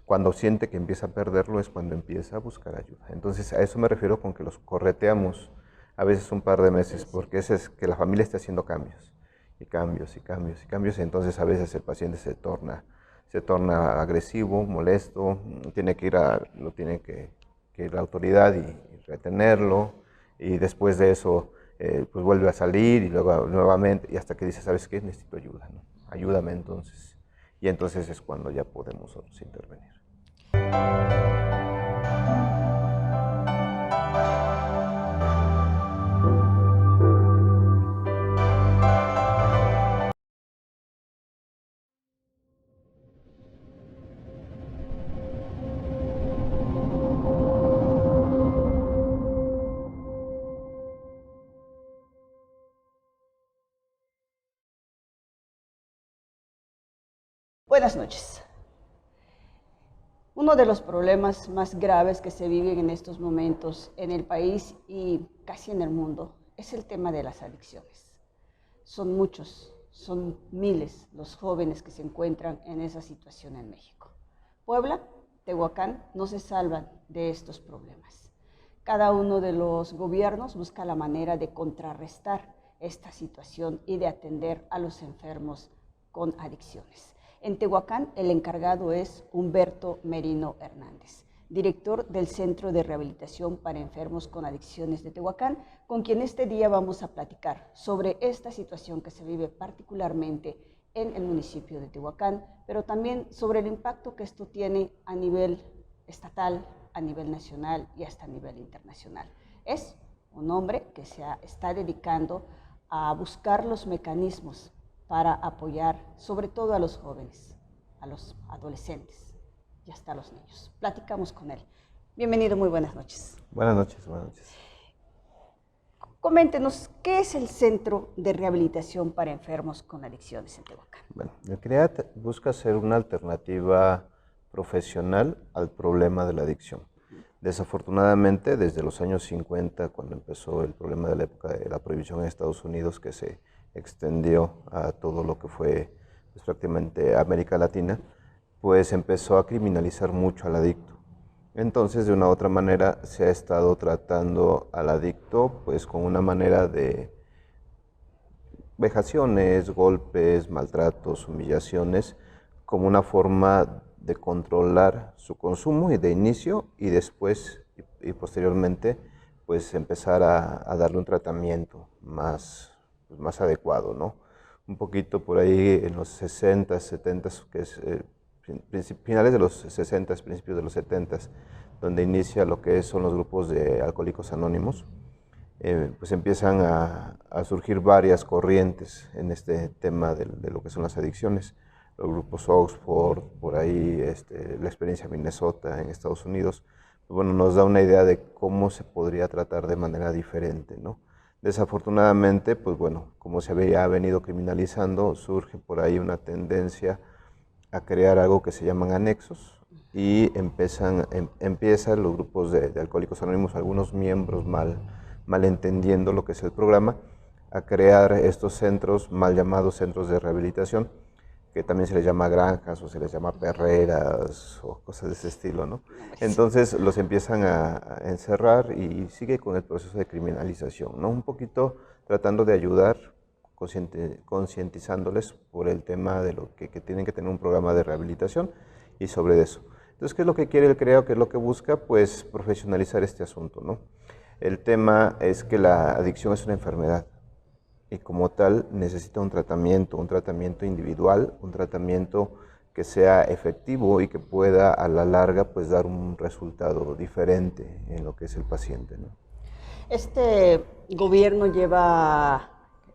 Cuando siente que empieza a perderlo es cuando empieza a buscar ayuda. Entonces a eso me refiero con que los correteamos a veces un par de meses, porque es que la familia está haciendo cambios, y cambios, y cambios, y cambios, y entonces a veces el paciente se torna agresivo, molesto, tiene que ir lo tiene que ir la autoridad y retenerlo, y después de eso pues vuelve a salir y luego nuevamente, y hasta que dice, ¿sabes qué? Necesito ayuda, ¿no? Ayúdame entonces. Y entonces es cuando ya podemos nosotros intervenir. Buenas noches. Uno de los problemas más graves que se viven en estos momentos en el país y casi en el mundo es el tema de las adicciones. Son muchos, son miles los jóvenes que se encuentran en esa situación en México. Puebla, Tehuacán no se salvan de estos problemas. Cada uno de los gobiernos busca la manera de contrarrestar esta situación y de atender a los enfermos con adicciones. En Tehuacán, el encargado es Humberto Merino Hernández, director del Centro de Rehabilitación para Enfermos con Adicciones de Tehuacán, con quien este día vamos a platicar sobre esta situación que se vive particularmente en el municipio de Tehuacán, pero también sobre el impacto que esto tiene a nivel estatal, a nivel nacional y hasta a nivel internacional. Es un hombre que está dedicando a buscar los mecanismos para apoyar sobre todo a los jóvenes, a los adolescentes y hasta a los niños. Platicamos con él. Bienvenido, muy buenas noches. Buenas noches, buenas noches. Coméntenos, ¿qué es el Centro de Rehabilitación para Enfermos con Adicciones en Tehuacán? Bueno, el CREAT busca ser una alternativa profesional al problema de la adicción. Desafortunadamente, desde los años 50, cuando empezó el problema de la época de la prohibición en Estados Unidos, que se extendió a todo lo que fue pues, prácticamente América Latina, pues empezó a criminalizar mucho al adicto. Entonces, de una u otra manera, se ha estado tratando al adicto pues con una manera de vejaciones, golpes, maltratos, humillaciones, como una forma de controlar su consumo y de inicio y después y posteriormente pues empezar a darle un tratamiento pues, más adecuado, ¿no? Un poquito por ahí en los 60, 70, que es finales de los 60, principios de los 70, donde inicia lo que son los grupos de alcohólicos anónimos. Pues empiezan a surgir varias corrientes en este tema de lo que son las adicciones. Los grupos Oxford, por ahí la experiencia Minnesota en Estados Unidos, pues bueno, nos da una idea de cómo se podría tratar de manera diferente, ¿no? Desafortunadamente, pues bueno, como se había venido criminalizando, surge por ahí una tendencia a crear algo que se llaman anexos y empiezan los grupos de alcohólicos anónimos, algunos miembros malentendiendo lo que es el programa, a crear estos centros, mal llamados centros de rehabilitación, que también se les llama granjas o se les llama perreras o cosas de ese estilo, ¿no? Entonces los empiezan a encerrar y sigue con el proceso de criminalización, ¿no? Un poquito tratando de ayudar, concientizándoles por el tema de lo que tienen que tener un programa de rehabilitación y sobre eso. Entonces, ¿qué es lo que quiere el CREO? ¿Qué es lo que busca? Pues profesionalizar este asunto, ¿no? El tema es que la adicción es una enfermedad y como tal necesita un tratamiento individual, un tratamiento que sea efectivo y que pueda a la larga pues dar un resultado diferente en lo que es el paciente, ¿no? Este gobierno lleva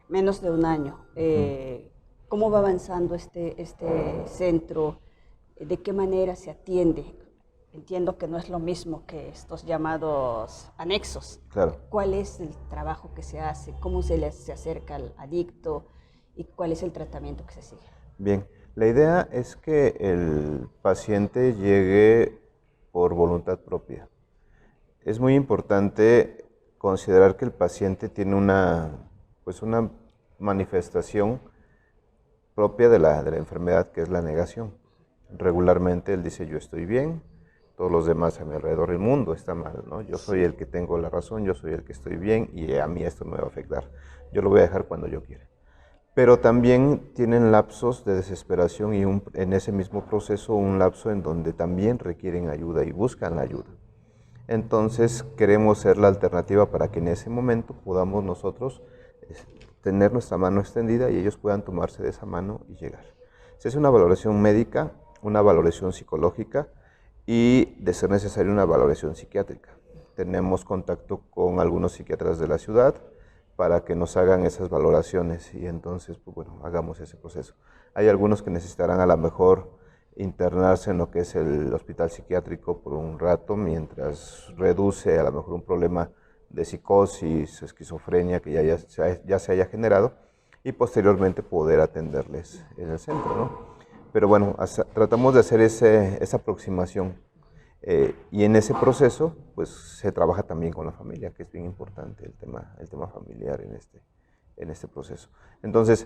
menos de un año. ¿Cómo va avanzando este centro? ¿De qué manera se atiende? Entiendo que no es lo mismo que estos llamados anexos. Claro. ¿Cuál es el trabajo que se hace? ¿Cómo se acerca al adicto? ¿Y cuál es el tratamiento que se sigue? Bien, la idea es que el paciente llegue por voluntad propia. Es muy importante considerar que el paciente tiene una manifestación propia de la enfermedad, que es la negación. regularmente él dice, yo estoy bien, todos los demás a mi alrededor del mundo está mal, ¿no? Yo soy el que tengo la razón, yo soy el que estoy bien y a mí esto no me va a afectar. Yo lo voy a dejar cuando yo quiera. Pero también tienen lapsos de desesperación y en ese mismo proceso un lapso en donde también requieren ayuda y buscan la ayuda. Entonces queremos ser la alternativa para que en ese momento podamos nosotros tener nuestra mano extendida y ellos puedan tomarse de esa mano y llegar. Se hace una valoración médica, una valoración psicológica y, de ser necesario, una valoración psiquiátrica. Tenemos contacto con algunos psiquiatras de la ciudad para que nos hagan esas valoraciones y entonces, pues bueno, hagamos ese proceso. Hay algunos que necesitarán a lo mejor internarse en lo que es el hospital psiquiátrico por un rato mientras reduce a lo mejor un problema de psicosis, esquizofrenia que ya se haya generado y posteriormente poder atenderles en el centro, ¿no? Pero bueno, tratamos de hacer esa aproximación y en ese proceso pues se trabaja también con la familia, que es bien importante el tema familiar en este proceso. Entonces,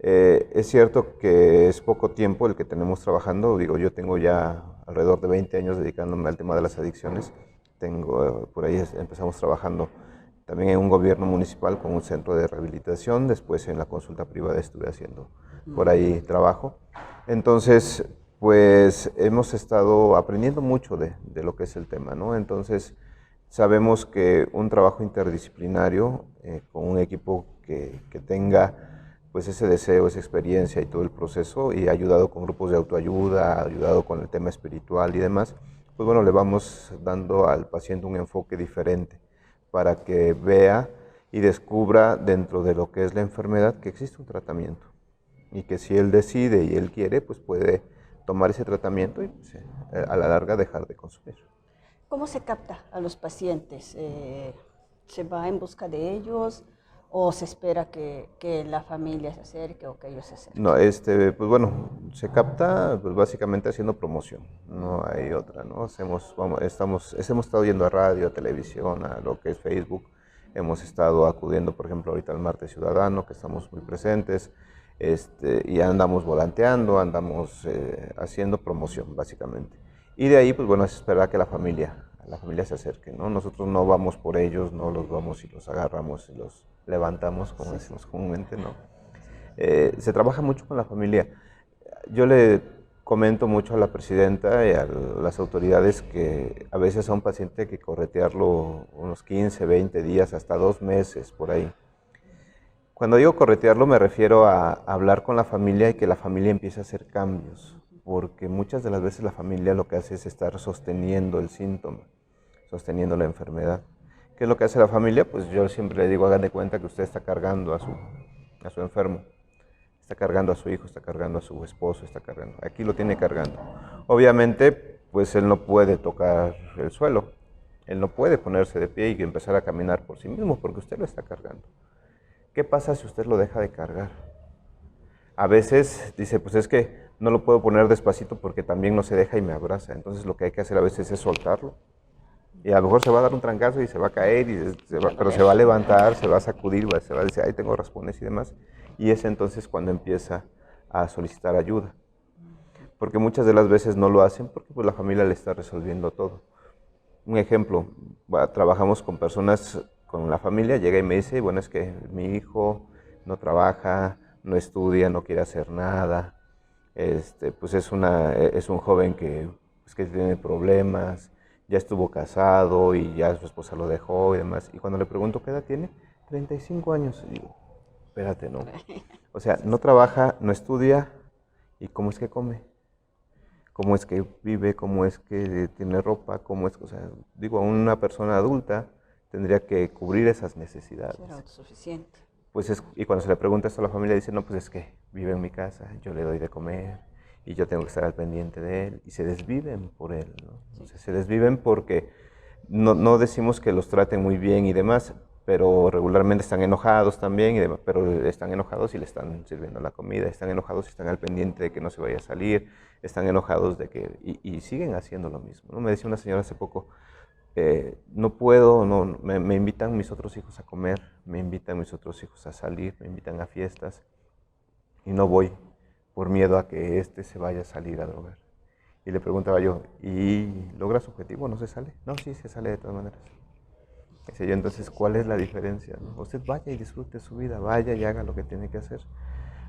es cierto que es poco tiempo el que tenemos trabajando, digo, yo tengo ya alrededor de 20 años dedicándome al tema de las adicciones, por ahí empezamos trabajando también en un gobierno municipal con un centro de rehabilitación, después en la consulta privada estuve haciendo por ahí trabajo. Entonces, pues hemos estado aprendiendo mucho de lo que es el tema, ¿no? Entonces, sabemos que un trabajo interdisciplinario con un equipo que tenga pues ese deseo, esa experiencia y todo el proceso, y ayudado con grupos de autoayuda, ayudado con el tema espiritual y demás, pues bueno, le vamos dando al paciente un enfoque diferente para que vea y descubra dentro de lo que es la enfermedad que existe un tratamiento y que si él decide y él quiere, pues puede tomar ese tratamiento y pues, a la larga dejar de consumir. ¿Cómo se capta a los pacientes? ¿Se va en busca de ellos o se espera que la familia se acerque o que ellos se acerquen? No, pues bueno, se capta pues básicamente haciendo promoción, no hay otra, ¿no? Hemos estado yendo a radio, a televisión, a lo que es Facebook, hemos estado acudiendo, por ejemplo, ahorita al Martes Ciudadano, que estamos muy presentes, y andamos volanteando, andamos haciendo promoción, básicamente. Y de ahí, pues bueno, es esperar a que la familia se acerque, ¿no? Nosotros no vamos por ellos, no los vamos y los agarramos y los levantamos, como decimos comúnmente, ¿no? Se trabaja mucho con la familia. Yo le comento mucho a la presidenta y a las autoridades que a veces a un paciente hay que corretearlo unos 15, 20 días, hasta 2 meses, por ahí. Cuando digo corretearlo me refiero a hablar con la familia y que la familia empiece a hacer cambios, porque muchas de las veces la familia lo que hace es estar sosteniendo el síntoma, sosteniendo la enfermedad. ¿Qué es lo que hace la familia? Pues yo siempre le digo, hagan de cuenta que usted está cargando a su enfermo, está cargando a su hijo, está cargando a su esposo, está cargando, aquí lo tiene cargando. Obviamente, pues él no puede tocar el suelo, él no puede ponerse de pie y empezar a caminar por sí mismo porque usted lo está cargando. ¿Qué pasa si usted lo deja de cargar? A veces dice, pues es que no lo puedo poner despacito porque también no se deja y me abraza. Entonces lo que hay que hacer a veces es soltarlo. Y a lo mejor se va a dar un trancazo y se va a caer, pero se va a levantar, se va a sacudir, se va a decir, ay, tengo raspones y demás. Y es entonces cuando empieza a solicitar ayuda. Porque muchas de las veces no lo hacen porque pues, la familia le está resolviendo todo. Un ejemplo, trabajamos con personas, con la familia, llega y me dice, bueno, es que mi hijo no trabaja, no estudia, no quiere hacer nada, pues es un joven que tiene problemas, ya estuvo casado y ya su esposa lo dejó y demás. Y cuando le pregunto qué edad tiene, 35 años, y digo, espérate, no. O sea, no trabaja, no estudia, ¿y cómo es que come? ¿Cómo es que vive? ¿Cómo es que tiene ropa? ¿Cómo es que, o sea, digo, una persona adulta tendría que cubrir esas necesidades? Ser autosuficiente. Y cuando se le pregunta esto a la familia, dice, no, pues es que vive en mi casa, yo le doy de comer y yo tengo que estar al pendiente de él. Y se desviven por él, ¿no? Sí. O sea, se desviven porque no decimos que los traten muy bien y demás, pero regularmente están enojados también, y demás, pero están enojados y le están sirviendo la comida, están enojados y están al pendiente de que no se vaya a salir, están enojados de que, y siguen haciendo lo mismo, ¿no? Me decía una señora hace poco, no puedo, me invitan mis otros hijos a comer, me invitan mis otros hijos a salir, me invitan a fiestas y no voy por miedo a que se vaya a salir a drogar. Y le preguntaba yo, ¿y logra su objetivo? ¿No se sale? No, sí, se sale de todas maneras. Dice yo, entonces, ¿cuál es la diferencia? ¿No? Usted vaya y disfrute su vida, vaya y haga lo que tiene que hacer.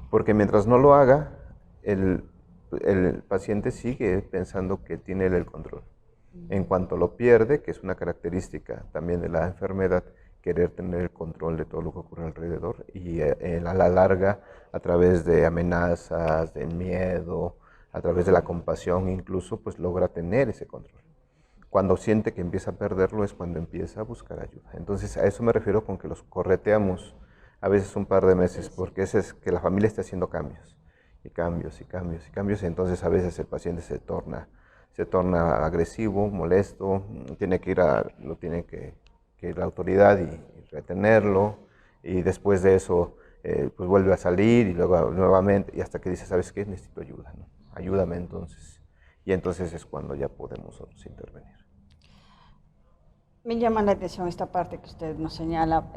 Porque mientras no lo haga, el paciente sigue pensando que tiene él el control. En cuanto lo pierde, que es una característica también de la enfermedad, querer tener el control de todo lo que ocurre alrededor y a la larga, a través de amenazas, del miedo, a través de la compasión incluso, pues logra tener ese control. Cuando siente que empieza a perderlo es cuando empieza a buscar ayuda. Entonces a eso me refiero con que los correteamos a veces un par de meses, porque es que la familia está haciendo cambios, y cambios, y cambios, y cambios, y entonces a veces el paciente se torna agresivo, molesto, tiene que ir lo tiene que ir la autoridad y retenerlo, y después de eso pues vuelve a salir y luego nuevamente, y hasta que dice, ¿sabes qué? Necesito ayuda, ¿no? Ayúdame entonces. Y entonces es cuando ya podemos nosotros intervenir. Me llama la atención esta parte que usted nos señala,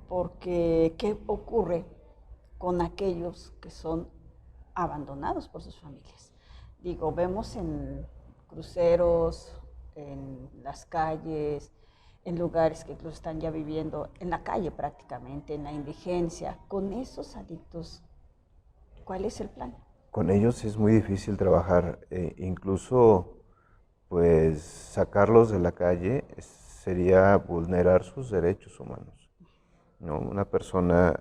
porque ¿qué ocurre con aquellos que son abandonados por sus familias? Digo, vemos en cruceros, en las calles, en lugares que incluso están ya viviendo en la calle prácticamente, en la indigencia. Con esos adictos, ¿cuál es el plan? Con ellos es muy difícil trabajar, incluso pues sacarlos de la calle sería vulnerar sus derechos humanos, ¿no? Una persona,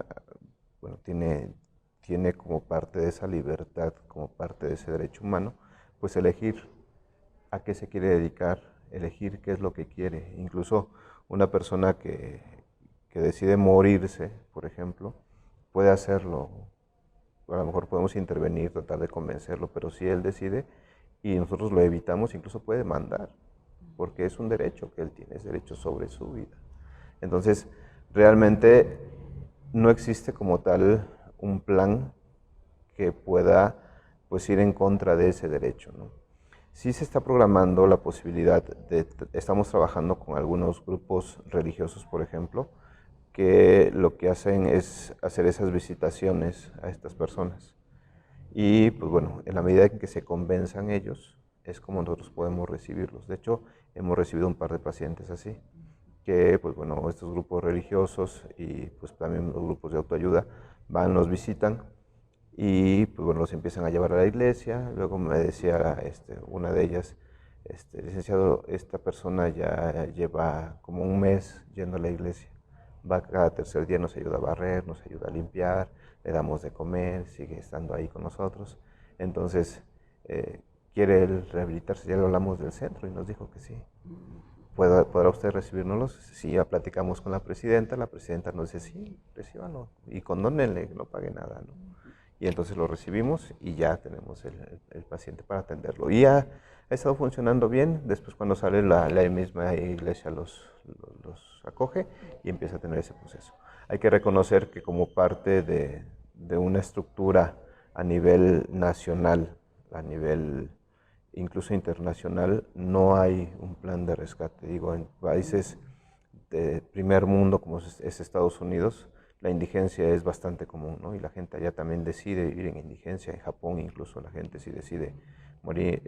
bueno, tiene como parte de esa libertad, como parte de ese derecho humano, pues elegir a qué se quiere dedicar, elegir qué es lo que quiere. Incluso una persona que decide morirse, por ejemplo, puede hacerlo. A lo mejor podemos intervenir, tratar de convencerlo, pero si él decide y nosotros lo evitamos, incluso puede demandar, porque es un derecho que él tiene, es derecho sobre su vida. Entonces, realmente no existe como tal un plan que pueda pues ir en contra de ese derecho, ¿no? Sí se está programando la posibilidad estamos trabajando con algunos grupos religiosos, por ejemplo, que lo que hacen es hacer esas visitaciones a estas personas. Y pues bueno, en la medida en que se convenzan ellos, es como nosotros podemos recibirlos. De hecho, hemos recibido un par de pacientes así, que pues bueno, estos grupos religiosos y pues también los grupos de autoayuda van, los visitan y pues bueno, los empiezan a llevar a la iglesia. Luego me decía una de ellas, licenciado, esta persona ya lleva como un mes yendo a la iglesia. Va cada tercer día, nos ayuda a barrer, nos ayuda a limpiar, le damos de comer, sigue estando ahí con nosotros. Entonces, quiere él rehabilitarse, ya le hablamos del centro y nos dijo que sí. ¿Podrá usted recibirnos? Sí, ya platicamos con la presidenta nos dice, sí, recíbanlo y condónenle, no pague nada, ¿no? Y entonces lo recibimos y ya tenemos el paciente para atenderlo. Y ha estado funcionando bien, después cuando sale la misma iglesia los acoge y empieza a tener ese proceso. Hay que reconocer que como parte de una estructura a nivel nacional, a nivel incluso internacional, no hay un plan de rescate. Digo, en países de primer mundo como es Estados Unidos, la indigencia es bastante común, ¿no? Y la gente allá también decide vivir en indigencia. En Japón incluso la gente si decide morir,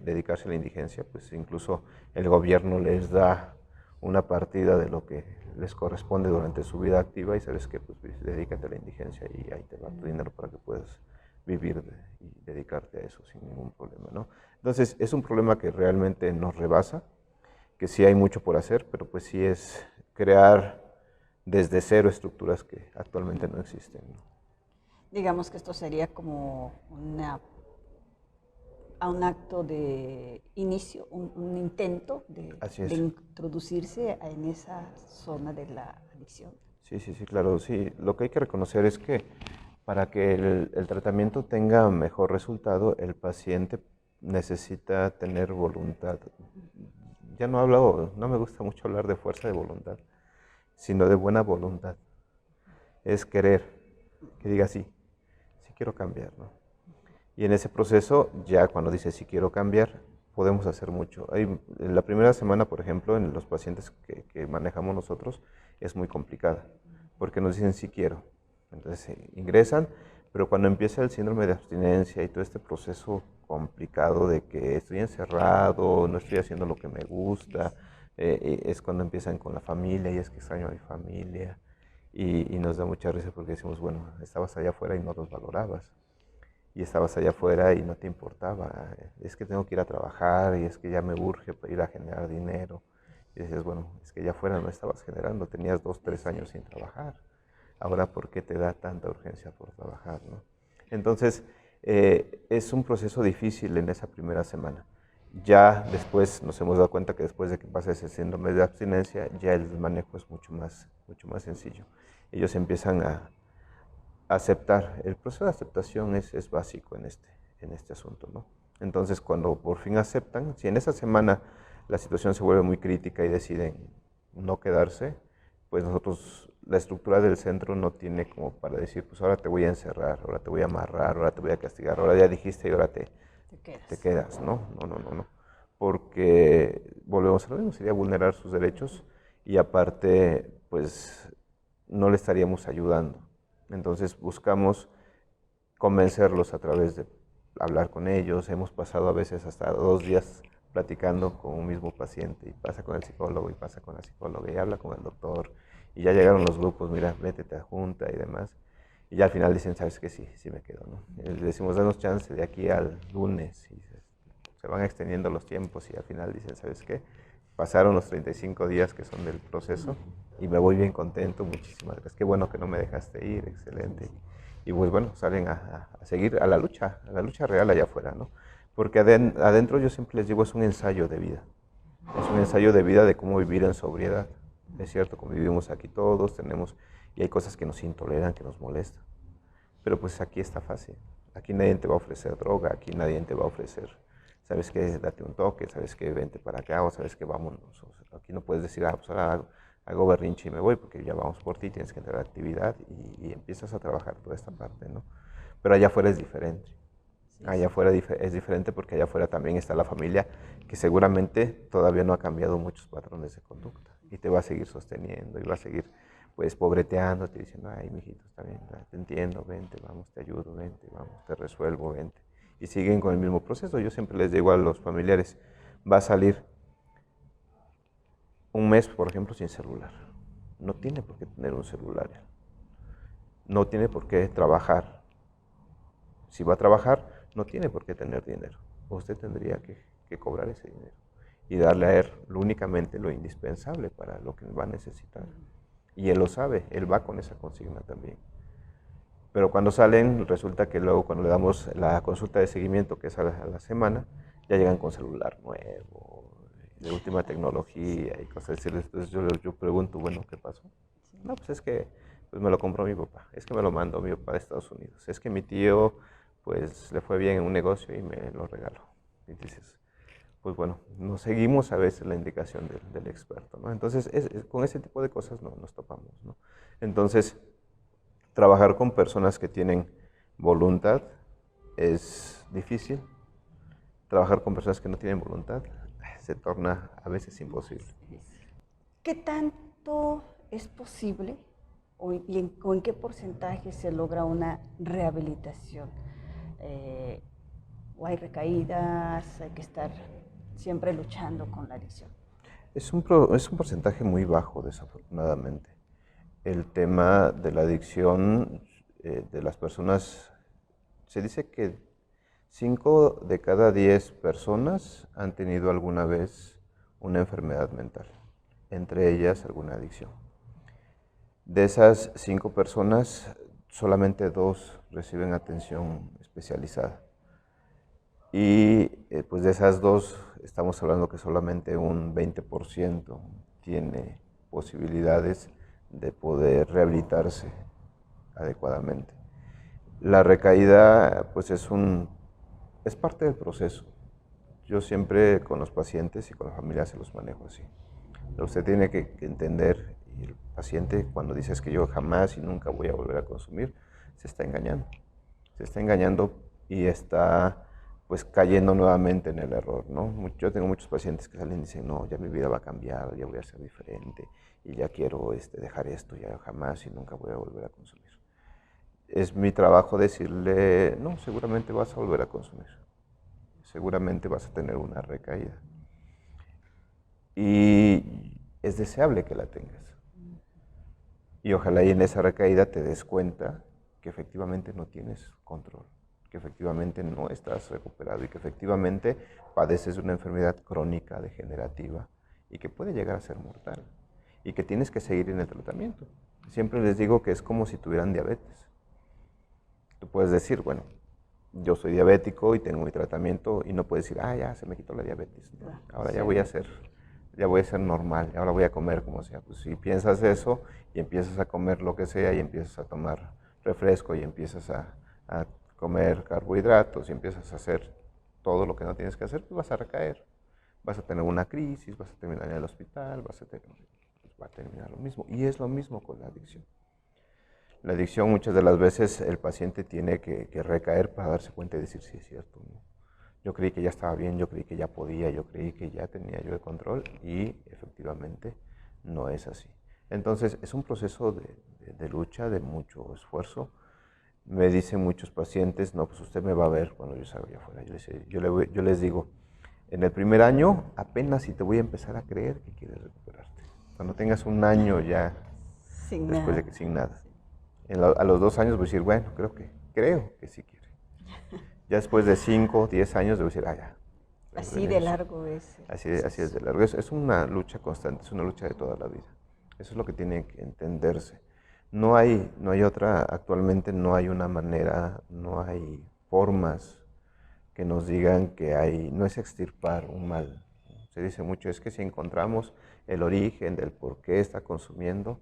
dedicarse a la indigencia, pues incluso el gobierno les da una partida de lo que les corresponde durante su vida activa y sabes que pues dedícate a la indigencia y ahí te va tu dinero para que puedas vivir y dedicarte a eso sin ningún problema, ¿no? Entonces es un problema que realmente nos rebasa, que sí hay mucho por hacer, pero pues sí es crear desde cero estructuras que actualmente no existen, ¿no? Digamos que esto sería como a un acto de inicio, un intento Así de es. introducirse en esa zona de la adicción. Sí, sí, sí, claro, sí. Lo que hay que reconocer es que para que el tratamiento tenga mejor resultado, el paciente necesita tener voluntad. Ya no hablo, no me gusta mucho hablar de fuerza de voluntad, sino de buena voluntad. Es querer, que diga sí, sí quiero cambiar, ¿no? Y en ese proceso, ya cuando dice sí quiero cambiar, podemos hacer mucho. En la primera semana, por ejemplo, en los pacientes que manejamos nosotros, es muy complicada, porque nos dicen sí quiero. Entonces ingresan, pero cuando empieza el síndrome de abstinencia y todo este proceso complicado de que estoy encerrado, no estoy haciendo lo que me gusta, es cuando empiezan con la familia y es que extraño a mi familia y nos da mucha risa porque decimos, bueno, estabas allá afuera y no los valorabas y estabas allá afuera y no te importaba, es que tengo que ir a trabajar y es que ya me urge para ir a generar dinero. Y decías, bueno, es que allá afuera no estabas generando, tenías 2, 3 años sin trabajar. Ahora, ¿por qué te da tanta urgencia por trabajar, no? Entonces, es un proceso difícil en esa primera semana. Ya después nos hemos dado cuenta que después de que pasa ese síndrome de abstinencia, ya el manejo es mucho más sencillo. Ellos empiezan a aceptar. El proceso de aceptación es básico en este asunto, ¿no? Entonces, cuando por fin aceptan, si en esa semana la situación se vuelve muy crítica y deciden no quedarse, pues nosotros, la estructura del centro no tiene como para decir, pues ahora te voy a encerrar, ahora te voy a amarrar, ahora te voy a castigar, ahora ya dijiste y ahora te quedas, ¿no? No, no, no, no. Porque volvemos a lo mismo, sería vulnerar sus derechos y aparte, pues no le estaríamos ayudando. Entonces buscamos convencerlos a través de hablar con ellos. Hemos pasado a veces hasta 2 días platicando con un mismo paciente y pasa con el psicólogo y pasa con la psicóloga y habla con el doctor y ya llegaron los grupos, mira, métete a junta y demás. Y ya al final dicen, sabes que sí, sí me quedo, ¿no? Y le decimos, danos chance de aquí al lunes y se van extendiendo los tiempos y al final dicen, ¿sabes qué? Pasaron los 35 días que son del proceso y me voy bien contento, muchísimas gracias. Qué bueno que no me dejaste ir, excelente. Y pues bueno, salen a seguir a la lucha real allá afuera, ¿no? Porque adentro yo siempre les digo, es un ensayo de vida. Es un ensayo de vida de cómo vivir en sobriedad. Es cierto, como vivimos aquí todos, tenemos, y hay cosas que nos intoleran, que nos molestan. Pero pues aquí está fácil. Aquí nadie te va a ofrecer droga, aquí nadie te va a ofrecer, ¿sabes qué? Date un toque, ¿sabes qué? Vente para acá, o ¿sabes qué? Vámonos. O sea, aquí no puedes decir, pues ahora hago berrinche y me voy, porque ya vamos por ti, tienes que entrar a la actividad y empiezas a trabajar toda esta parte, ¿no? Pero allá afuera es diferente. Allá afuera es diferente porque allá afuera también está la familia que seguramente todavía no ha cambiado muchos patrones de conducta y te va a seguir sosteniendo y va a seguir pues pobreteándote diciendo, ay, mijito, está bien, te entiendo, vente, vamos, te ayudo, vente, vamos, te resuelvo, vente. Y siguen con el mismo proceso. Yo siempre les digo a los familiares, va a salir un mes, por ejemplo, sin celular. No tiene por qué tener un celular. No tiene por qué trabajar. Si va a trabajar, no tiene por qué tener dinero. Usted tendría que cobrar ese dinero y darle a él únicamente lo indispensable para lo que va a necesitar. Y él lo sabe, él va con esa consigna también. Pero cuando salen, resulta que luego cuando le damos la consulta de seguimiento, que es a la semana, ya llegan con celular nuevo, de última tecnología y cosas así. Entonces yo pregunto, bueno, ¿qué pasó? No, pues es que pues me lo compró mi papá, es que me lo mandó mi papá de Estados Unidos, es que mi tío pues le fue bien en un negocio y me lo regaló. Y dices, pues bueno, nos seguimos a veces la indicación del experto, ¿no? Entonces, con ese tipo de cosas no nos topamos, ¿no? Entonces, trabajar con personas que tienen voluntad es difícil. Trabajar con personas que no tienen voluntad se torna a veces imposible. ¿Qué tanto es posible o en qué porcentaje se logra una rehabilitación? ¿O hay recaídas? ¿Hay que estar siempre luchando con la adicción? Es un porcentaje muy bajo, desafortunadamente. El tema de la adicción de las personas, se dice que 5 de cada 10 personas han tenido alguna vez una enfermedad mental, entre ellas alguna adicción. De esas 5 personas, solamente 2 reciben atención especializada. Y pues de esas 2, estamos hablando que solamente un 20% tiene posibilidades de poder rehabilitarse adecuadamente. La recaída pues es parte del proceso. Yo siempre con los pacientes y con la familia se los manejo así. Pero usted tiene que entender, y el paciente cuando dice que yo jamás y nunca voy a volver a consumir, se está engañando. Se está engañando y está pues cayendo nuevamente en el error, ¿no? Yo tengo muchos pacientes que salen y dicen, no, ya mi vida va a cambiar, ya voy a ser diferente y ya quiero dejar esto, ya jamás y nunca voy a volver a consumir. Es mi trabajo decirle, no, seguramente vas a volver a consumir. seguramente vas a tener una recaída. Y es deseable que la tengas. Y ojalá y en esa recaída te des cuenta que efectivamente no tienes control, que efectivamente no estás recuperado y que efectivamente padeces de una enfermedad crónica, degenerativa y que puede llegar a ser mortal y que tienes que seguir en el tratamiento. Siempre les digo que es como si tuvieran diabetes. Tú puedes decir, bueno, yo soy diabético y tengo mi tratamiento y no puedes decir, ah, ya se me quitó la diabetes. ¿No? Ahora ya voy a ser normal, ahora voy a comer como sea. Pues si piensas eso y empiezas a comer lo que sea y empiezas a tomar refresco y empiezas a comer carbohidratos y empiezas a hacer todo lo que no tienes que hacer, pues vas a recaer. Vas a tener una crisis, vas a terminar en el hospital, va a terminar lo mismo. Y es lo mismo con la adicción. La adicción muchas de las veces el paciente tiene que recaer para darse cuenta y decir, sí, es cierto, ¿no? Yo creí que ya estaba bien, yo creí que ya podía, yo creí que ya tenía yo el control y efectivamente no es así. Entonces es un proceso de lucha, de mucho esfuerzo. Me dicen muchos pacientes, no, pues usted me va a ver cuando yo salga allá afuera. Yo les digo, en el primer año apenas si te voy a empezar a creer que quieres recuperarte. Cuando tengas un año ya, Sin después nada. de que sin nada. A los 2 años voy a decir, bueno, creo que sí quiere. Ya después de 5, 10 años debo decir, ah, ya. Así de largo es. Así es de largo. Es una lucha constante, es una lucha de toda la vida. Eso es lo que tiene que entenderse. No hay otra, actualmente no hay una manera, no hay formas que nos digan que no es extirpar un mal. Se dice mucho, es que si encontramos el origen del por qué está consumiendo,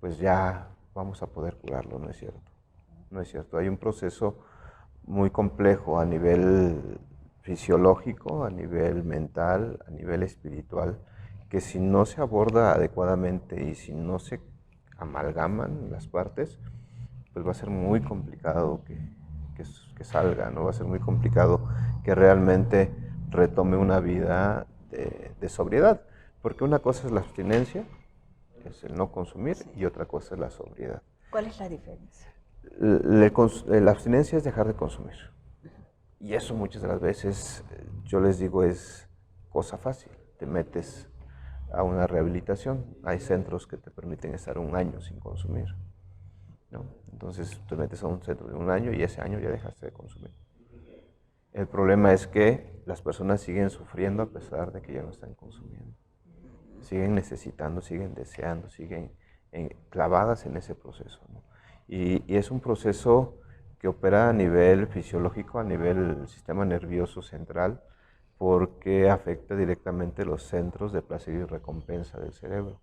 pues ya vamos a poder curarlo, no es cierto. No es cierto. Hay un proceso muy complejo a nivel fisiológico, a nivel mental, a nivel espiritual, que si no se aborda adecuadamente y si no se amalgaman las partes, pues va a ser muy complicado que salga, ¿no? Va a ser muy complicado que realmente retome una vida de sobriedad, porque una cosa es la abstinencia, que es el no consumir, y otra cosa es la sobriedad. ¿Cuál es la diferencia? La abstinencia es dejar de consumir. Y eso muchas de las veces, yo les digo, es cosa fácil. Te metes a una rehabilitación. Hay centros que te permiten estar 1 año sin consumir, ¿no? Entonces te metes a un centro de 1 año y ese año ya dejaste de consumir. El problema es que las personas siguen sufriendo a pesar de que ya no están consumiendo. Siguen necesitando, siguen deseando, siguen clavadas en ese proceso, ¿no? Y es un proceso que opera a nivel fisiológico, a nivel del sistema nervioso central, porque afecta directamente los centros de placer y recompensa del cerebro.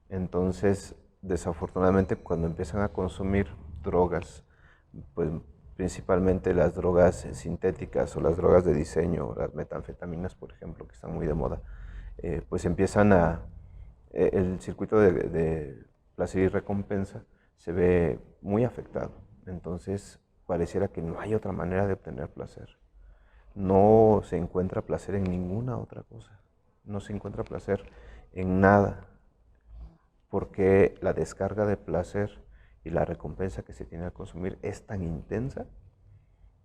Entonces, desafortunadamente, cuando empiezan a consumir drogas, pues principalmente las drogas sintéticas o las drogas de diseño, las metanfetaminas, por ejemplo, que están muy de moda, pues empiezan el circuito de placer y recompensa se ve muy afectado. Entonces, pareciera que no hay otra manera de obtener placer. No se encuentra placer en ninguna otra cosa. No se encuentra placer en nada. Porque la descarga de placer y la recompensa que se tiene al consumir es tan intensa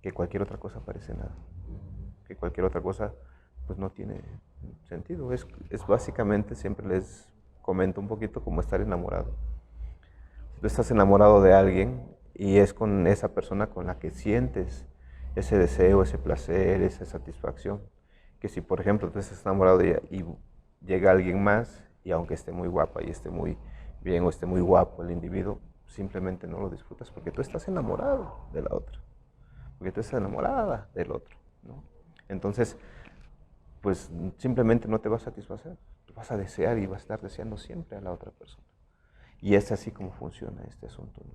que cualquier otra cosa parece nada. Que cualquier otra cosa pues no tiene sentido. Es básicamente, siempre les comento un poquito, como estar enamorado. Si tú estás enamorado de alguien y es con esa persona con la que sientes ese deseo, ese placer, esa satisfacción, que si por ejemplo tú estás enamorado de ella y llega alguien más y aunque esté muy guapa y esté muy bien o esté muy guapo el individuo, simplemente no lo disfrutas porque tú estás enamorado de la otra, porque tú estás enamorada del otro, ¿no? Entonces, pues simplemente no te va a satisfacer, tú vas a desear y vas a estar deseando siempre a la otra persona. Y es así como funciona este asunto, ¿no?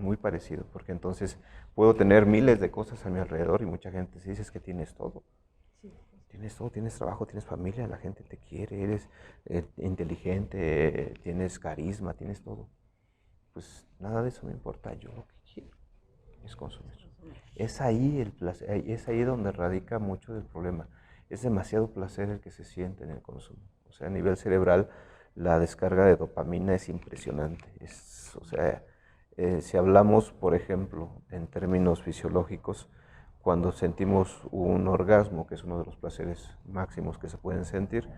Muy parecido, porque entonces puedo tener miles de cosas a mi alrededor y mucha gente se dice es que tienes todo. Tienes todo, tienes trabajo, tienes familia, la gente te quiere, eres inteligente, tienes carisma, tienes todo. Pues nada de eso me importa, yo lo que quiero es consumir. Es ahí el placer, es ahí donde radica mucho del problema. Es demasiado placer el que se siente en el consumo. O sea, a nivel cerebral, la descarga de dopamina es impresionante. O sea, si hablamos, por ejemplo, en términos fisiológicos, cuando sentimos un orgasmo, que es uno de los placeres máximos que se pueden sentir,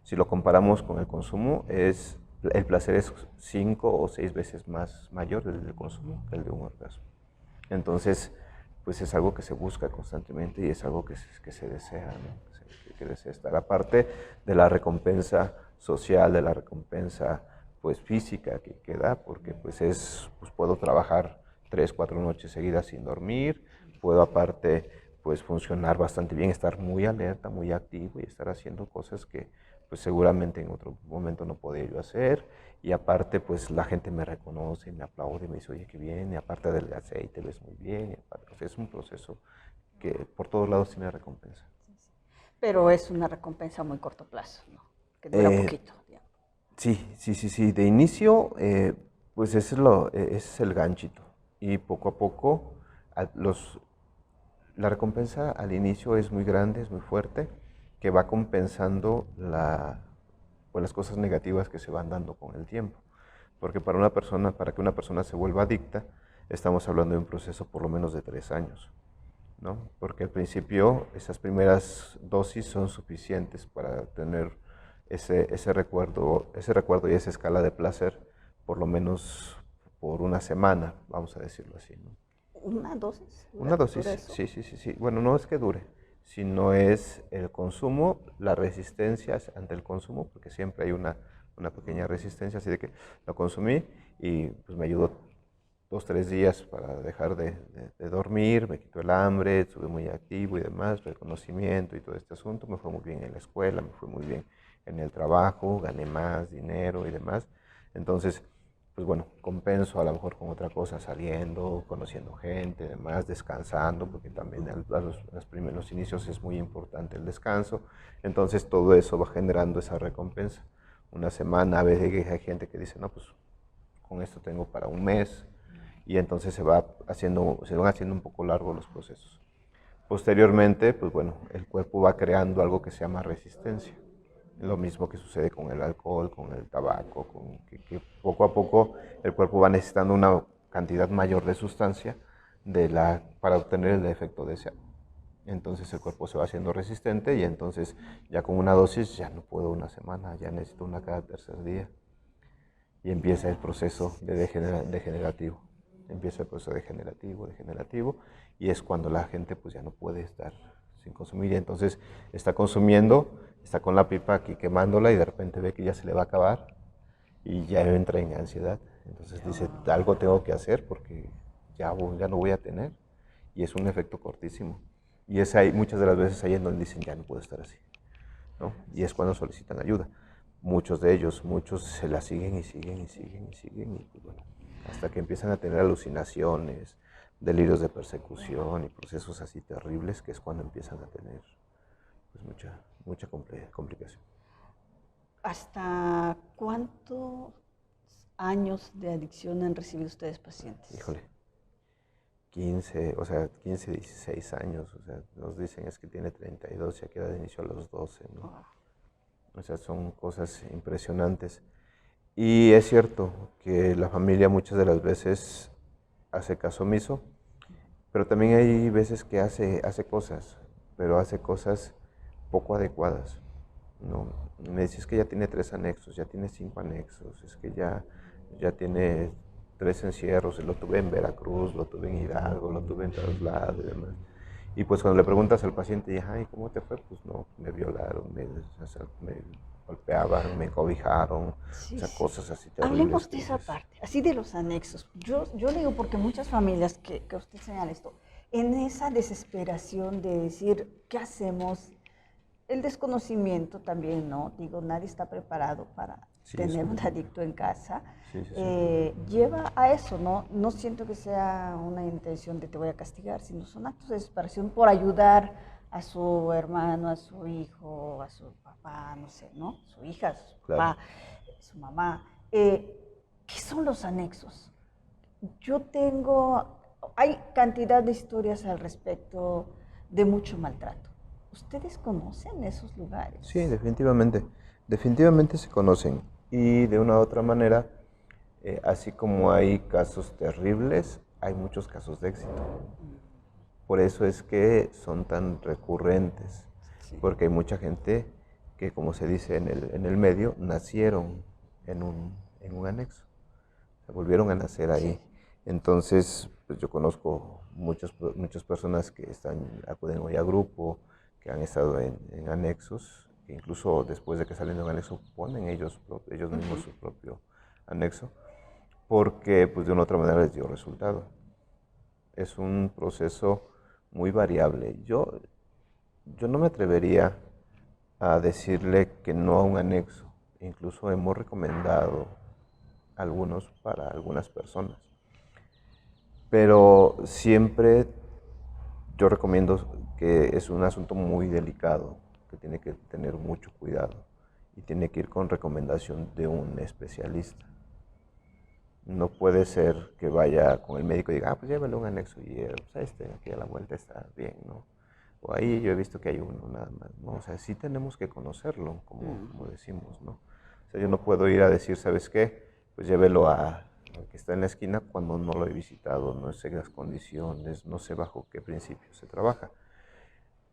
si lo comparamos con el consumo, el placer es 5 o 6 veces más mayor del consumo que el de un orgasmo. Entonces, pues es algo que se busca constantemente y es algo que se desea, ¿no? Que desea estar. Aparte de la recompensa social, de la recompensa pues física que da, porque pues puedo trabajar 3, 4 noches seguidas sin dormir, puedo aparte pues funcionar bastante bien, estar muy alerta, muy activo y estar haciendo cosas que pues seguramente en otro momento no podía yo hacer, y aparte pues la gente me reconoce, me aplaude, me dice, oye, qué bien, y aparte del aceite ves muy bien, y aparte, o sea, es un proceso que por todos lados tiene recompensa. Pero es una recompensa a muy corto plazo, ¿no? Que dura poquito. Digamos. Sí, de inicio pues ese es el ganchito, y poco a poco la recompensa al inicio es muy grande, es muy fuerte, que va compensando pues las cosas negativas que se van dando con el tiempo. Porque para que una persona se vuelva adicta, estamos hablando de un proceso por lo menos de 3 años, ¿no? Porque al principio esas primeras dosis son suficientes para tener ese recuerdo y esa escala de placer, por lo menos por una semana, vamos a decirlo así, ¿no? ¿Una dosis? Una dosis, ¿Dura eso? sí. Bueno, no es que dure, sino es el consumo, la resistencia ante el consumo, porque siempre hay una pequeña resistencia, así de que lo consumí y pues me ayudó 2, 3 días para dejar de dormir, me quitó el hambre, estuve muy activo y demás, reconocimiento y todo este asunto, me fue muy bien en la escuela, me fue muy bien en el trabajo, gané más dinero y demás. Entonces, pues bueno, compenso a lo mejor con otra cosa, saliendo, conociendo gente, demás, descansando, porque también los primeros inicios es muy importante el descanso. Entonces todo eso va generando esa recompensa. Una semana, a veces hay gente que dice, no, pues con esto tengo para un mes, y entonces se van haciendo un poco largos los procesos. Posteriormente, pues bueno, el cuerpo va creando algo que se llama resistencia. Lo mismo que sucede con el alcohol, con el tabaco, que poco a poco el cuerpo va necesitando una cantidad mayor de sustancia para obtener el efecto deseado. Entonces el cuerpo se va haciendo resistente y entonces ya con una dosis ya no puedo una semana, ya necesito una cada tercer día. Y empieza el proceso degenerativo. Empieza el proceso degenerativo, y es cuando la gente pues ya no puede estar sin consumir, y entonces está consumiendo, está con la pipa aquí quemándola y de repente ve que ya se le va a acabar y ya entra en ansiedad. Entonces dice, algo tengo que hacer porque ya no voy a tener, y es un efecto cortísimo. Y es ahí, muchas de las veces ahí en donde dicen, ya no puedo estar así, ¿no? Y es cuando solicitan ayuda. Muchos se la siguen y siguen, y pues bueno, hasta que empiezan a tener alucinaciones, delirios de persecución y procesos así terribles, que es cuando empiezan a tener pues mucha complicación. ¿Hasta cuántos años de adicción han recibido ustedes pacientes? Híjole, 15, 16 años, o sea, nos dicen es que tiene 32 y a qué edad inició a los 12, ¿no? Oh. O sea, son cosas impresionantes. Y es cierto que la familia muchas de las veces hace caso omiso, pero también hay veces que hace cosas, pero hace cosas poco adecuadas, ¿no? Me dice, es que ya tiene 3 anexos, ya tiene 5 anexos, es que ya tiene 3 encierros, lo tuve en Veracruz, lo tuve en Hidalgo, lo tuve en todos lados y demás. Y pues cuando le preguntas al paciente, ay, ¿cómo te fue? Pues no, me violaron, me golpeaban, me cobijaron, sí, o sea, cosas así terribles. Hablemos de esa pues, parte, así de los anexos. Yo le digo porque muchas familias que usted señala esto, en esa desesperación de decir, ¿qué hacemos? El desconocimiento también, ¿no? Digo, nadie está preparado para tener un adicto en casa. Lleva a eso, ¿no? No siento que sea una intención de te voy a castigar, sino son actos de desesperación por ayudar a su hermano, a su hijo, a su papá, no sé, ¿no? Su hija, su papá, su mamá. ¿Qué son los anexos? Hay cantidad de historias al respecto de mucho maltrato. ¿Ustedes conocen esos lugares? Sí, definitivamente se conocen, y de una u otra manera, así como hay casos terribles, hay muchos casos de éxito. Por eso es que son tan recurrentes, Sí. porque hay mucha gente que, como se dice en el medio, nacieron en un anexo, se volvieron a nacer ahí. Sí. Entonces, pues yo conozco muchas personas que acuden hoy a grupo, que han estado en anexos, que incluso después de que salen de un anexo ponen ellos mismos su propio anexo, porque pues de una u otra manera les dio resultado. Es un proceso muy variable. Yo no me atrevería a decirle que no a un anexo. Incluso hemos recomendado algunos para algunas personas. Pero siempre yo recomiendo que es un asunto muy delicado, que tiene que tener mucho cuidado y tiene que ir con recomendación de un especialista. No puede ser que vaya con el médico y diga, pues llévale un anexo y pues aquí a la vuelta está bien, ¿no? O ahí yo he visto que hay uno nada más, ¿no? O sea, sí tenemos que conocerlo, como decimos, ¿no? O sea, yo no puedo ir a decir, ¿sabes qué? Pues llévelo al que está en la esquina cuando no lo he visitado, no sé las condiciones, no sé bajo qué principios se trabaja.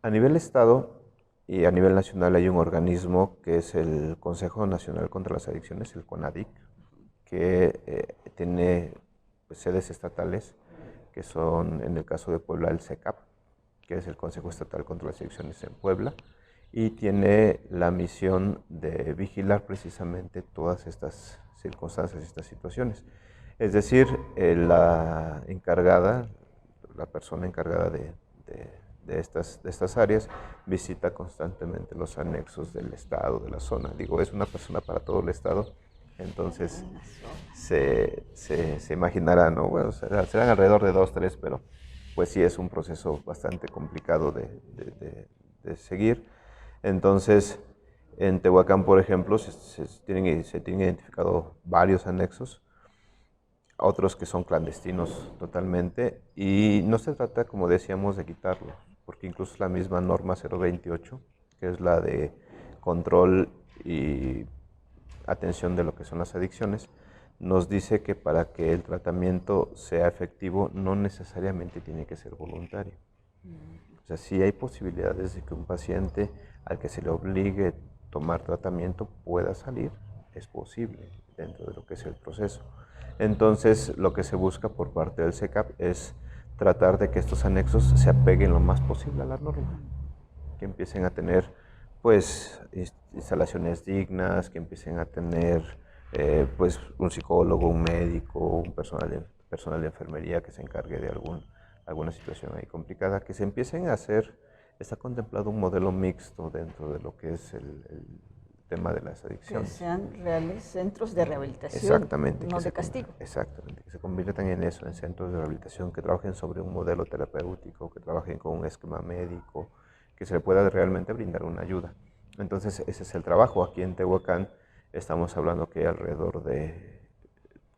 A nivel Estado y a nivel nacional hay un organismo que es el Consejo Nacional contra las Adicciones, el CONADIC, que tiene pues, sedes estatales, que son, en el caso de Puebla, el CECAP, que es el Consejo Estatal contra las Adicciones en Puebla, y tiene la misión de vigilar precisamente todas estas circunstancias, estas situaciones. Es decir, la encargada, la persona encargada de estas áreas, visita constantemente los anexos del Estado, de la zona. Digo, es una persona para todo el Estado, entonces se imaginará, ¿no? Bueno, serán alrededor de 2, 3, pero pues sí es un proceso bastante complicado de seguir. Entonces, en Tehuacán, por ejemplo, se tienen identificado varios anexos, otros que son clandestinos totalmente, y no se trata, como decíamos, de quitarlos, porque incluso la misma norma 028, que es la de control y atención de lo que son las adicciones, nos dice que para que el tratamiento sea efectivo no necesariamente tiene que ser voluntario. O sea, sí hay posibilidades de que un paciente al que se le obligue a tomar tratamiento pueda salir, es posible dentro de lo que es el proceso. Entonces, lo que se busca por parte del CECAP es tratar de que estos anexos se apeguen lo más posible a la norma, que empiecen a tener pues instalaciones dignas, que empiecen a tener pues un psicólogo, un médico, un personal de enfermería que se encargue de alguna situación ahí complicada, que se empiecen a hacer, está contemplado un modelo mixto dentro de lo que es el tema de las Que adicciones. sean reales centros de rehabilitación, Exactamente, no de castigo. Exactamente, que se conviertan en eso, en centros de rehabilitación, que trabajen sobre un modelo terapéutico, que trabajen con un esquema médico, que se le pueda realmente brindar una ayuda. Entonces, ese es el trabajo. Aquí en Tehuacán estamos hablando que hay alrededor de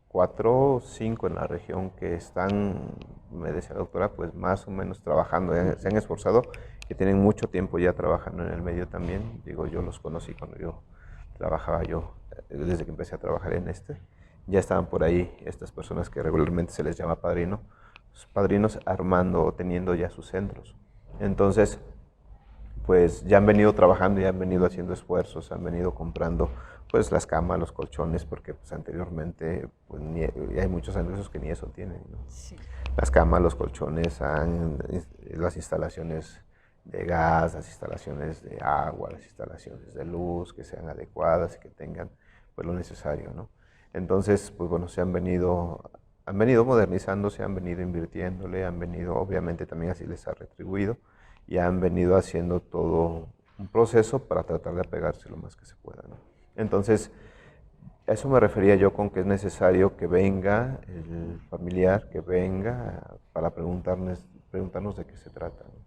4 o 5 en la región que están, me decía la doctora, pues más o menos trabajando, se han esforzado, que tienen mucho tiempo ya trabajando en el medio también. Digo, yo los conocí cuando trabajaba desde que empecé a trabajar en ya estaban por ahí estas personas que regularmente se les llama padrinos armando o teniendo ya sus centros. Entonces, pues ya han venido trabajando, ya han venido haciendo esfuerzos, han venido comprando pues las camas, los colchones, porque pues anteriormente pues, hay muchos anuncios que ni eso tienen, ¿no? Sí. Las camas, los colchones, las instalaciones de gas, las instalaciones de agua, las instalaciones de luz que sean adecuadas y que tengan pues lo necesario, ¿no? Entonces, pues bueno, han venido modernizándose, han venido invirtiéndole, han venido, obviamente también así les ha retribuido y han venido haciendo todo un proceso para tratar de apegarse lo más que se pueda, ¿no? Entonces, a eso me refería yo con que es necesario que venga el familiar, que venga para preguntarnos de qué se trata, ¿no?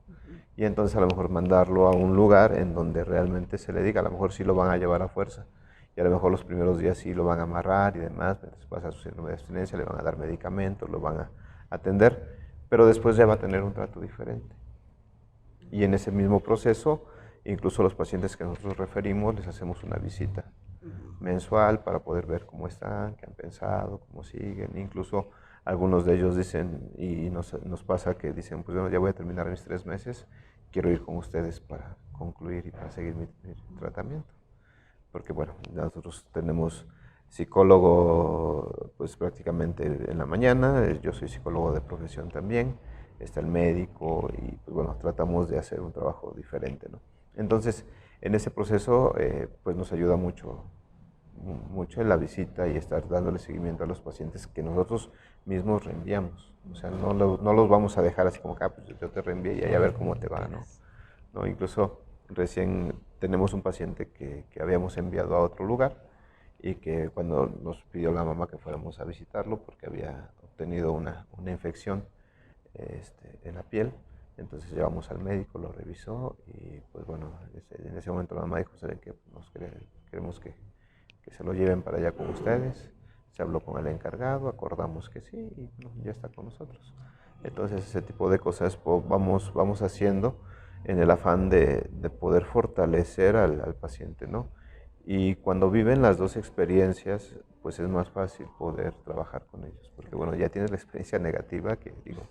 Y entonces a lo mejor mandarlo a un lugar en donde realmente se le diga, a lo mejor sí lo van a llevar a fuerza, y a lo mejor los primeros días sí lo van a amarrar y demás, mientras pasa su síndrome de abstinencia, le van a dar medicamentos, lo van a atender, pero después ya va a tener un trato diferente. Y en ese mismo proceso, incluso los pacientes que nosotros referimos, les hacemos una visita mensual para poder ver cómo están, qué han pensado, cómo siguen. Incluso Algunos de ellos dicen, y nos pasa que dicen, pues bueno, ya voy a terminar mis 3 meses, quiero ir con ustedes para concluir y para seguir mi tratamiento. Porque bueno, nosotros tenemos psicólogo pues prácticamente en la mañana, yo soy psicólogo de profesión también, está el médico y pues bueno, tratamos de hacer un trabajo diferente, ¿no? Entonces, en ese proceso pues nos ayuda mucho en la visita y estar dándole seguimiento a los pacientes que nosotros mismos reenviamos. O sea, no los vamos a dejar así como que, pues yo te reenvié y ahí a ver cómo te va, ¿no? ¿No? Incluso recién tenemos un paciente que habíamos enviado a otro lugar y que cuando nos pidió la mamá que fuéramos a visitarlo porque había obtenido una infección en la piel, entonces llevamos al médico, lo revisó y pues bueno, en ese momento la mamá dijo, ¿saben qué? Queremos que se lo lleven para allá con ustedes. Se habló con el encargado, acordamos que sí y bueno, ya está con nosotros. Entonces ese tipo de cosas pues, vamos haciendo en el afán de poder fortalecer al paciente, ¿no? Y cuando viven las dos experiencias, pues es más fácil poder trabajar con ellos, porque bueno, ya tienes la experiencia negativa, que digo,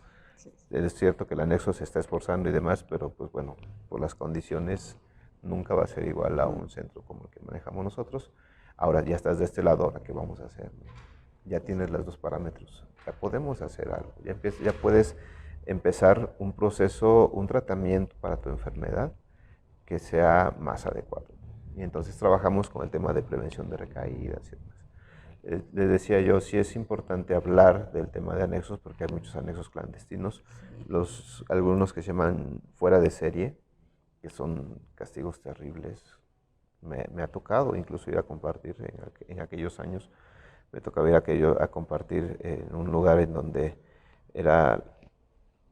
es cierto que el anexo se está esforzando y demás, pero pues bueno, por las condiciones nunca va a ser igual a un centro como el que manejamos nosotros. Ahora ya estás de este lado, ahora qué vamos a hacer, ¿no? Ya tienes los dos parámetros, ya podemos hacer algo, ya puedes empezar un proceso, un tratamiento para tu enfermedad que sea más adecuado. Y entonces trabajamos con el tema de prevención de recaídas y demás. Les decía yo, sí es importante hablar del tema de anexos porque hay muchos anexos clandestinos, algunos que se llaman fuera de serie, que son castigos terribles. Me ha tocado incluso ir a compartir en aquellos años, me tocaba ir a compartir en un lugar en donde era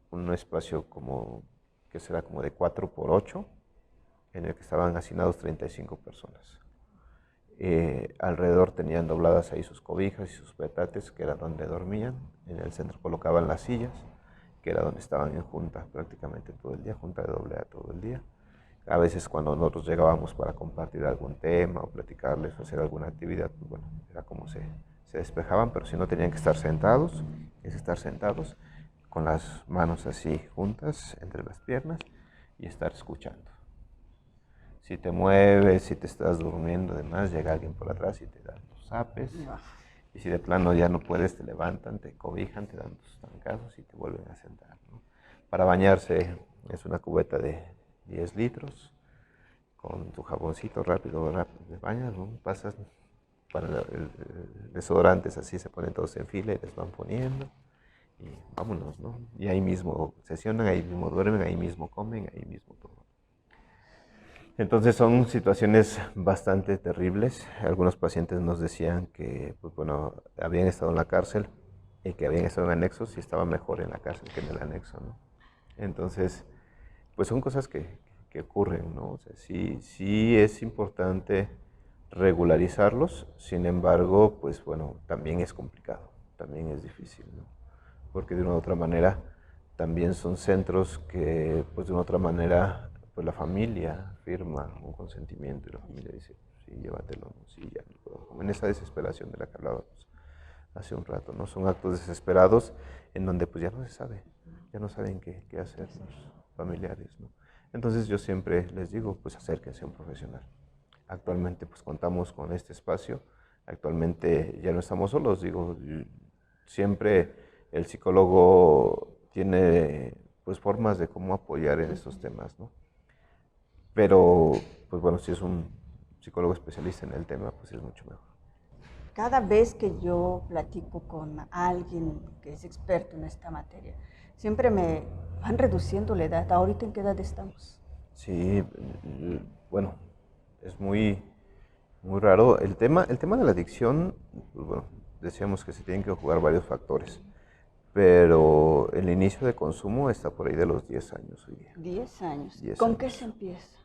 un espacio como, que será como de 4x8, en el que estaban hacinados 35 personas. Alrededor tenían dobladas ahí sus cobijas y sus petates, que era donde dormían. En el centro colocaban las sillas, que era donde estaban en junta prácticamente todo el día, junta de doble A todo el día. A veces cuando nosotros llegábamos para compartir algún tema o platicarles o hacer alguna actividad, pues bueno, era como se despejaban, pero si no tenían que estar sentados, es estar sentados con las manos así juntas entre las piernas y estar escuchando. Si te mueves, si te estás durmiendo, además llega alguien por atrás y te dan los zapes. Y si de plano ya no puedes, te levantan, te cobijan, te dan tus trancazos y te vuelven a sentar, ¿no? Para bañarse es una cubeta de 10 litros, con tu jaboncito rápido te bañas, ¿no? Pasas para el desodorante, así se ponen todos en fila y les van poniendo y vámonos, ¿no? Y ahí mismo sesionan, ahí mismo duermen, ahí mismo comen, ahí mismo todo. Entonces son situaciones bastante terribles. Algunos pacientes nos decían que, pues bueno, habían estado en la cárcel y que habían estado en anexos y estaba mejor en la cárcel que en el anexo, ¿no? Entonces, pues son cosas que ocurren, ¿no? O sea, sí es importante regularizarlos, sin embargo, pues bueno, también es complicado, también es difícil, ¿no? Porque de una u otra manera también son centros que, pues de una u otra manera, pues la familia firma un consentimiento y la familia dice, sí, llévatelo, ¿no? Sí, ya no puedo. Como en esa desesperación de la que hablábamos hace un rato, ¿no? Son actos desesperados en donde pues ya no se sabe, ya no saben qué hacer los familiares, ¿no? Entonces yo siempre les digo, pues acérquense a un profesional. Actualmente pues contamos con este espacio, actualmente ya no estamos solos, digo, siempre el psicólogo tiene pues formas de cómo apoyar en estos temas, ¿no? Pero pues bueno, si es un psicólogo especialista en el tema, pues es mucho mejor. Cada vez que yo platico con alguien que es experto en esta materia, siempre me van reduciendo la edad. ¿Ahorita en qué edad estamos? Sí, bueno, es muy raro. El tema de la adicción, pues bueno, decíamos que se tienen que jugar varios factores, pero el inicio de consumo está por ahí de los 10 años hoy día. 10 años. 10 ¿Con años. qué se empieza?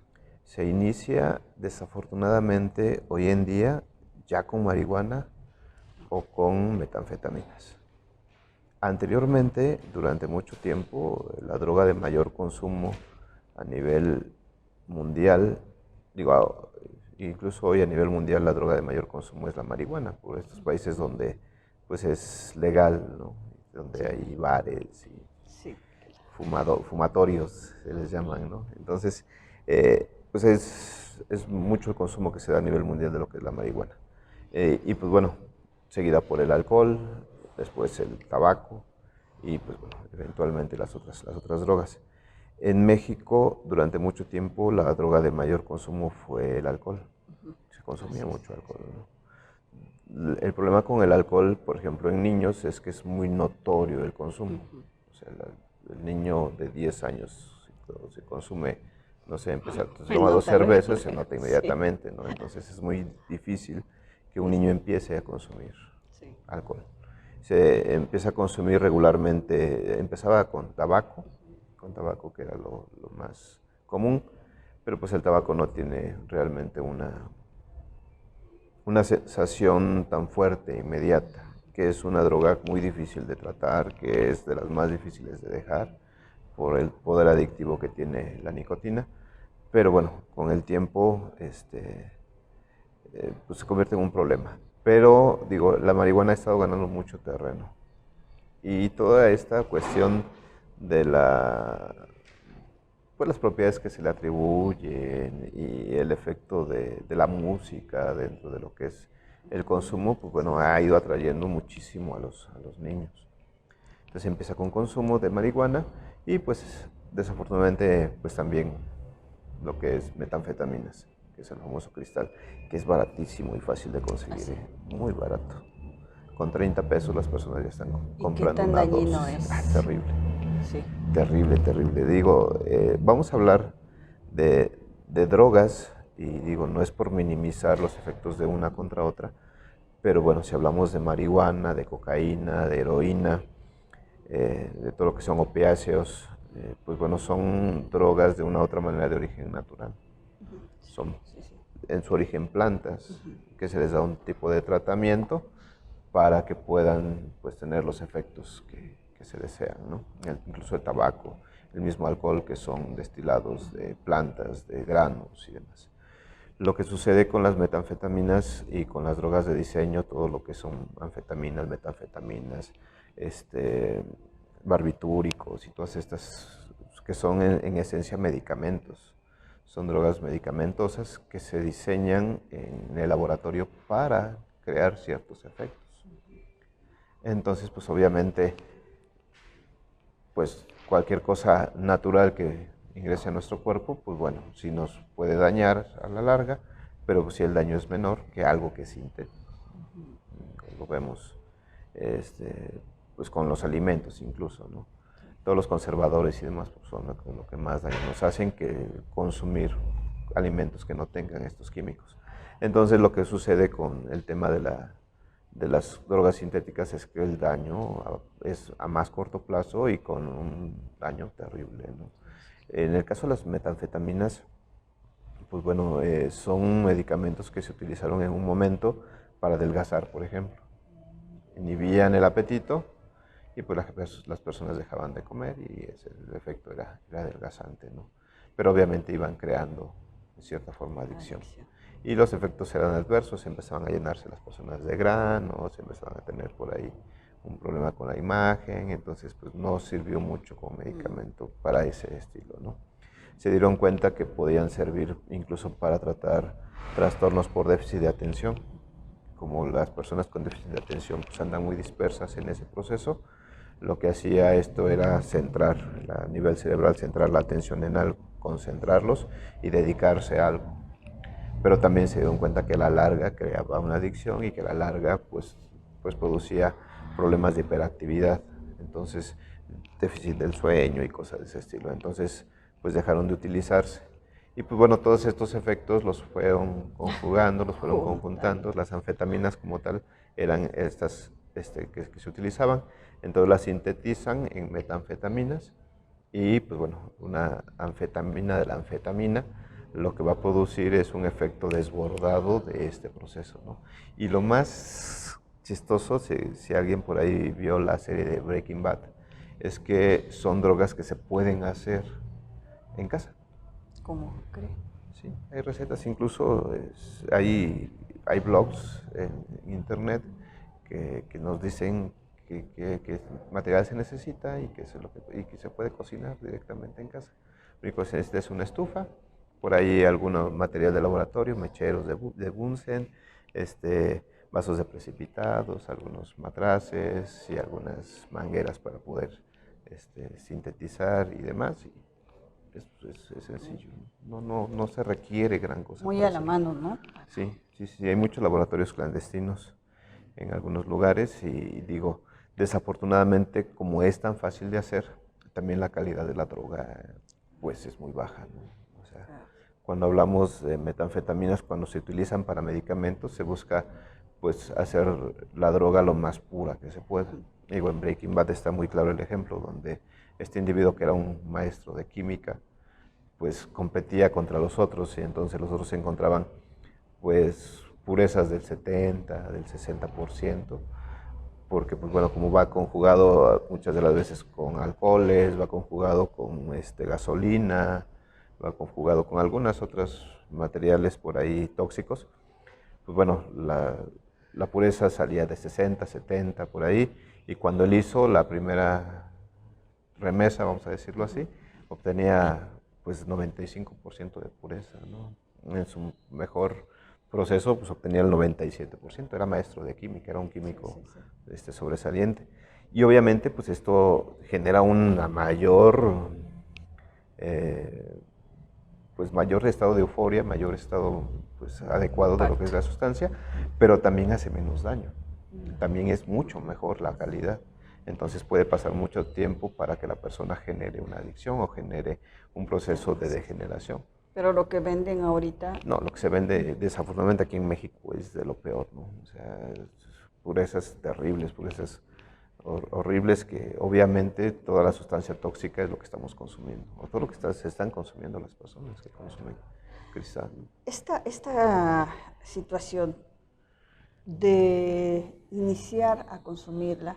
Se inicia desafortunadamente hoy en día ya con marihuana o con metanfetaminas. Anteriormente, durante mucho tiempo, la droga de mayor consumo a nivel mundial, digo, incluso hoy a nivel mundial la droga de mayor consumo es la marihuana, por estos países donde pues es legal, ¿no? donde hay bares y Sí, fumatorios, se les llaman, ¿no? Entonces, pues es mucho el consumo que se da a nivel mundial de lo que es la marihuana. Y pues bueno, seguida por el alcohol, después el tabaco y pues bueno, eventualmente las otras drogas. En México, durante mucho tiempo, la droga de mayor consumo fue el alcohol. Se consumía así es. mucho alcohol, ¿no? El problema con el alcohol, por ejemplo, en niños es que es muy notorio el consumo. O sea, el niño de 10 años, si consume, no sé, se Se toma dos nota cervezas, luego, se nota sí, inmediatamente, ¿no? Entonces es muy difícil que un niño empiece a consumir sí. alcohol. Se empieza a consumir regularmente, empezaba con tabaco que era lo más común, pero pues el tabaco no tiene realmente una sensación tan fuerte, inmediata, que es una droga muy difícil de tratar, que es de las más difíciles de dejar por el poder adictivo que tiene la nicotina. Pero bueno, con el tiempo pues se convierte en un problema. Pero digo, la marihuana ha estado ganando mucho terreno. Y toda esta cuestión de pues las propiedades que se le atribuyen y el efecto de la música dentro de lo que es el consumo, pues bueno, ha ido atrayendo muchísimo a los niños. Entonces empieza con consumo de marihuana y pues desafortunadamente pues también lo que es metanfetaminas, que es el famoso cristal, que es baratísimo y fácil de conseguir, Así. muy barato. Con 30 pesos las personas ya están ¿Y qué comprando tan una dañino dosis. Ah, es? terrible. Sí. Terrible, terrible. Digo, vamos a hablar de drogas y digo, no es por minimizar los efectos de una contra otra, pero bueno, si hablamos de marihuana, de cocaína, de heroína, de todo lo que son opiáceos, pues bueno, son drogas de una u otra manera de origen natural. Sí, Son sí, sí. en su origen plantas, que se les da un tipo de tratamiento para que puedan pues, tener los efectos que se desean, ¿no? Incluso el tabaco, el mismo alcohol, que son destilados de plantas, de granos y demás. Lo que sucede con las metanfetaminas y con las drogas de diseño, todo lo que son anfetaminas, metanfetaminas, este, barbitúricos y todas estas que son en esencia medicamentos. Son drogas medicamentosas que se diseñan en el laboratorio para crear ciertos efectos. Entonces, pues obviamente, pues cualquier cosa natural que ingrese a nuestro cuerpo, pues bueno, sí nos puede dañar a la larga, pero pues, si el daño es menor que algo que es sintético. Lo vemos pues con los alimentos incluso, ¿no? Todos los conservadores y demás pues, son lo que más daño nos hacen que consumir alimentos que no tengan estos químicos. Entonces lo que sucede con el tema de las drogas sintéticas es que el daño es a más corto plazo y con un daño terrible, ¿no? En el caso de las metanfetaminas, pues bueno, son medicamentos que se utilizaron en un momento para adelgazar, por ejemplo. Inhibían el apetito y pues las personas dejaban de comer y el efecto era adelgazante, ¿no? Pero obviamente iban creando, de cierta forma, adicción. Adicción. Y los efectos eran adversos, empezaban a llenarse las personas de granos, empezaban a tener por ahí un problema con la imagen, entonces pues no sirvió mucho como medicamento para ese estilo, ¿no? Se dieron cuenta que podían servir incluso para tratar trastornos por déficit de atención. Como las personas con déficit de atención pues andan muy dispersas en ese proceso, lo que hacía esto era centrar a nivel cerebral, centrar la atención en algo, concentrarlos y dedicarse a algo. Pero también se dieron cuenta que a la larga creaba una adicción y que a la larga pues producía problemas de hiperactividad, entonces déficit del sueño y cosas de ese estilo. Entonces pues dejaron de utilizarse. Y pues bueno, todos estos efectos los fueron conjugando, los fueron Juntando. conjuntando. Las anfetaminas como tal eran estas que se utilizaban, entonces las sintetizan en metanfetaminas y pues bueno, una anfetamina de la anfetamina lo que va a producir es un efecto desbordado de este proceso, ¿no? Y lo más chistoso, si alguien por ahí vio la serie de Breaking Bad, es que son drogas que se pueden hacer en casa. ¿Cómo cree? Sí, hay recetas, incluso hay blogs en internet que nos dicen qué material se necesita y y que se puede cocinar directamente en casa. Lo único que se necesita es una estufa, por ahí algunos material de laboratorio, mecheros de Bunsen, vasos de precipitados, algunos matraces y algunas mangueras para poder sintetizar y demás. Y es sencillo, no se requiere gran cosa Muy para a la hacerlo. mano, ¿no? Sí, hay muchos laboratorios clandestinos en algunos lugares y digo, desafortunadamente como es tan fácil de hacer, también la calidad de la droga pues es muy baja, ¿no? O sea, cuando hablamos de metanfetaminas, cuando se utilizan para medicamentos, se busca pues hacer la droga lo más pura que se pueda. Digo, en Breaking Bad está muy claro el ejemplo donde este individuo que era un maestro de química, pues competía contra los otros y entonces los otros se encontraban pues purezas del 70, del 60%, porque pues bueno, como va conjugado muchas de las veces con alcoholes, va conjugado con gasolina, va conjugado con algunas otras materiales por ahí tóxicos, pues bueno, la pureza salía de 60, 70 por ahí, y cuando él hizo la primera remesa, vamos a decirlo así, obtenía pues 95% de pureza, ¿no? En su mejor proceso pues obtenía el 97%, era maestro de química, era un químico sobresaliente. Y obviamente pues esto genera una mayor, pues mayor estado de euforia, mayor estado pues adecuado de lo que es la sustancia, pero también hace menos daño. También es mucho mejor la calidad. Entonces puede pasar mucho tiempo para que la persona genere una adicción o genere un proceso de degeneración. Pero lo que venden ahorita... No, lo que se vende desafortunadamente aquí en México es de lo peor, ¿no? O sea, purezas terribles, purezas horribles que obviamente toda la sustancia tóxica es lo que estamos consumiendo, o todo lo que se están consumiendo las personas que consumen cristal, ¿no? Esta situación de iniciar a consumirla,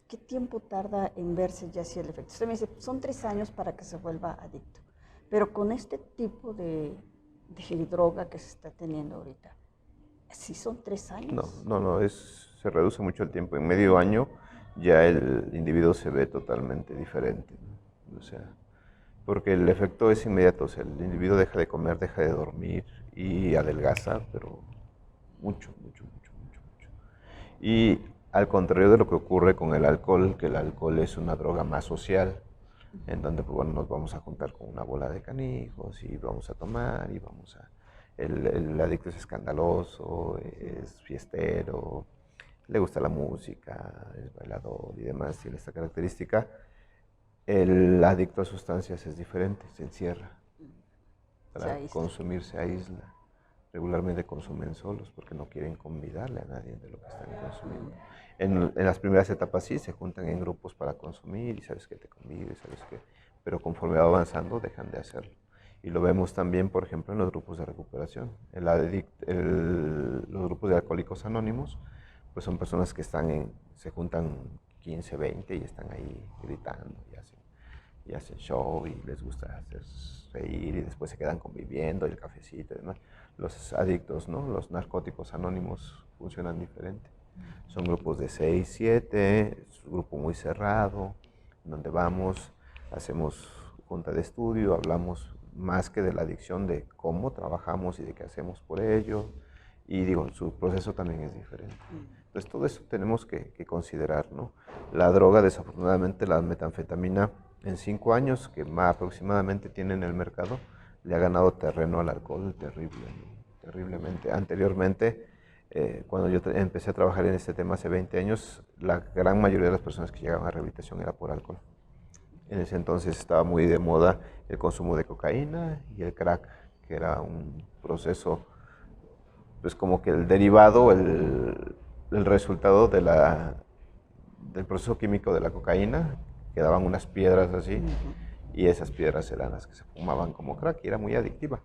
¿qué tiempo tarda en verse ya si el efecto? Usted me dice, son 3 años para que se vuelva adicto, pero con este tipo de droga que se está teniendo ahorita, ¿sí son 3 años? No, se reduce mucho el tiempo. En medio año ya el individuo se ve totalmente diferente, ¿no? O sea, porque el efecto es inmediato, o sea, el individuo deja de comer, deja de dormir y adelgaza, pero mucho, mucho, mucho, mucho, mucho. Y al contrario de lo que ocurre con el alcohol, que el alcohol es una droga más social, en donde pues, bueno, nos vamos a juntar con una bola de canijos y vamos a tomar y vamos a... El adicto es escandaloso, es fiestero, le gusta la música, es bailador y demás, tiene esta característica. El adicto a sustancias es diferente, se encierra. Para consumir se aísla. Regularmente consumen solos porque no quieren convidarle a nadie de lo que están consumiendo. En las primeras etapas sí, se juntan en grupos para consumir y sabes que te convives, sabes que... Pero conforme va avanzando dejan de hacerlo. Y lo vemos también, por ejemplo, en los grupos de recuperación. Los grupos de alcohólicos anónimos, pues son personas que se juntan 15, 20 y están ahí gritando y hacen show y les gusta hacer reír y después se quedan conviviendo y el cafecito y demás. Los adictos, ¿no? Los narcóticos anónimos funcionan diferente. Son grupos de 6, 7, es un grupo muy cerrado, donde vamos, hacemos junta de estudio, hablamos más que de la adicción, de cómo trabajamos y de qué hacemos por ello. Y digo, su proceso también es diferente. Entonces todo eso tenemos que considerar, ¿no? La droga, desafortunadamente, la metanfetamina, en 5 años que más aproximadamente tiene en el mercado, le ha ganado terreno al alcohol terrible, ¿no? Terriblemente. Anteriormente, cuando yo empecé a trabajar en este tema hace 20 años, la gran mayoría de las personas que llegaban a rehabilitación era por alcohol. En ese entonces estaba muy de moda el consumo de cocaína y el crack, que era un proceso, pues como que el derivado, el resultado del proceso químico de la cocaína, quedaban unas piedras así, y esas piedras eran las que se fumaban como crack y era muy adictiva.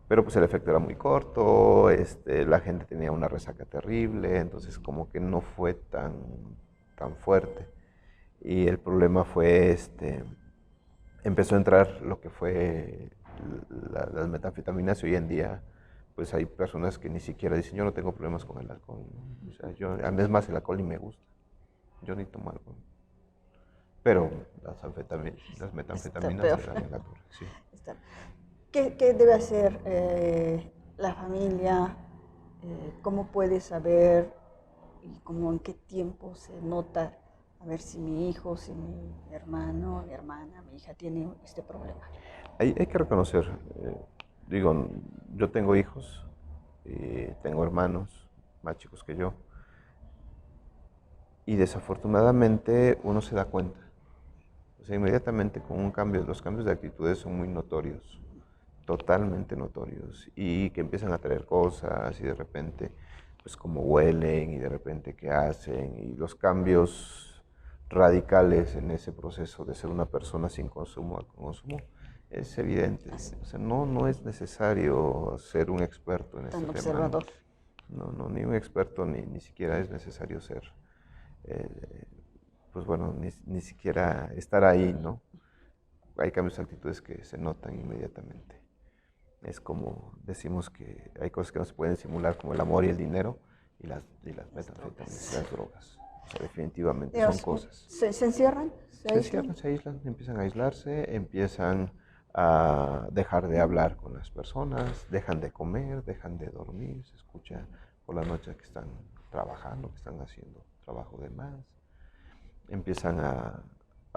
Pero pues el efecto era muy corto, la gente tenía una resaca terrible, entonces como que no fue tan fuerte. Y el problema fue, empezó a entrar lo que fue las metanfetaminas y hoy en día pues hay personas que ni siquiera dicen, yo no tengo problemas con el alcohol, ¿no? O sea, a mí es más el alcohol y me gusta, yo ni tomo alcohol. Pero las Está metanfetaminas peor. le dan en la torre, sí. Está. ¿Qué debe hacer la familia? ¿Cómo puede saber y cómo en qué tiempo se nota a ver si mi hijo, si mi hermano, mi hermana, mi hija tiene este problema? Hay que reconocer, digo, yo tengo hijos, tengo hermanos más chicos que yo, y desafortunadamente uno se da cuenta. O sea, inmediatamente con un cambio, los cambios de actitudes son muy notorios, totalmente notorios, y que empiezan a traer cosas y de repente, pues como huelen y de repente qué hacen, y los cambios radicales en ese proceso de ser una persona sin consumo a consumo, es evidente. O sea, no es necesario ser un experto en este Tan tema, ¿no? observador. No, ni un experto ni siquiera es necesario ser, eh, pues bueno, ni siquiera estar ahí, ¿no? Hay cambios de actitudes que se notan inmediatamente. Es como decimos que hay cosas que no se pueden simular, como el amor y el dinero, y las metanfetaminas, y las drogas. O sea, definitivamente son Digamos, cosas. ¿se encierran? ¿Se Se aíslan? encierran, se aíslan, empiezan a aislarse, empiezan a dejar de hablar con las personas, dejan de comer, dejan de dormir, se escucha por la noche que están trabajando, que están haciendo trabajo de más, empiezan a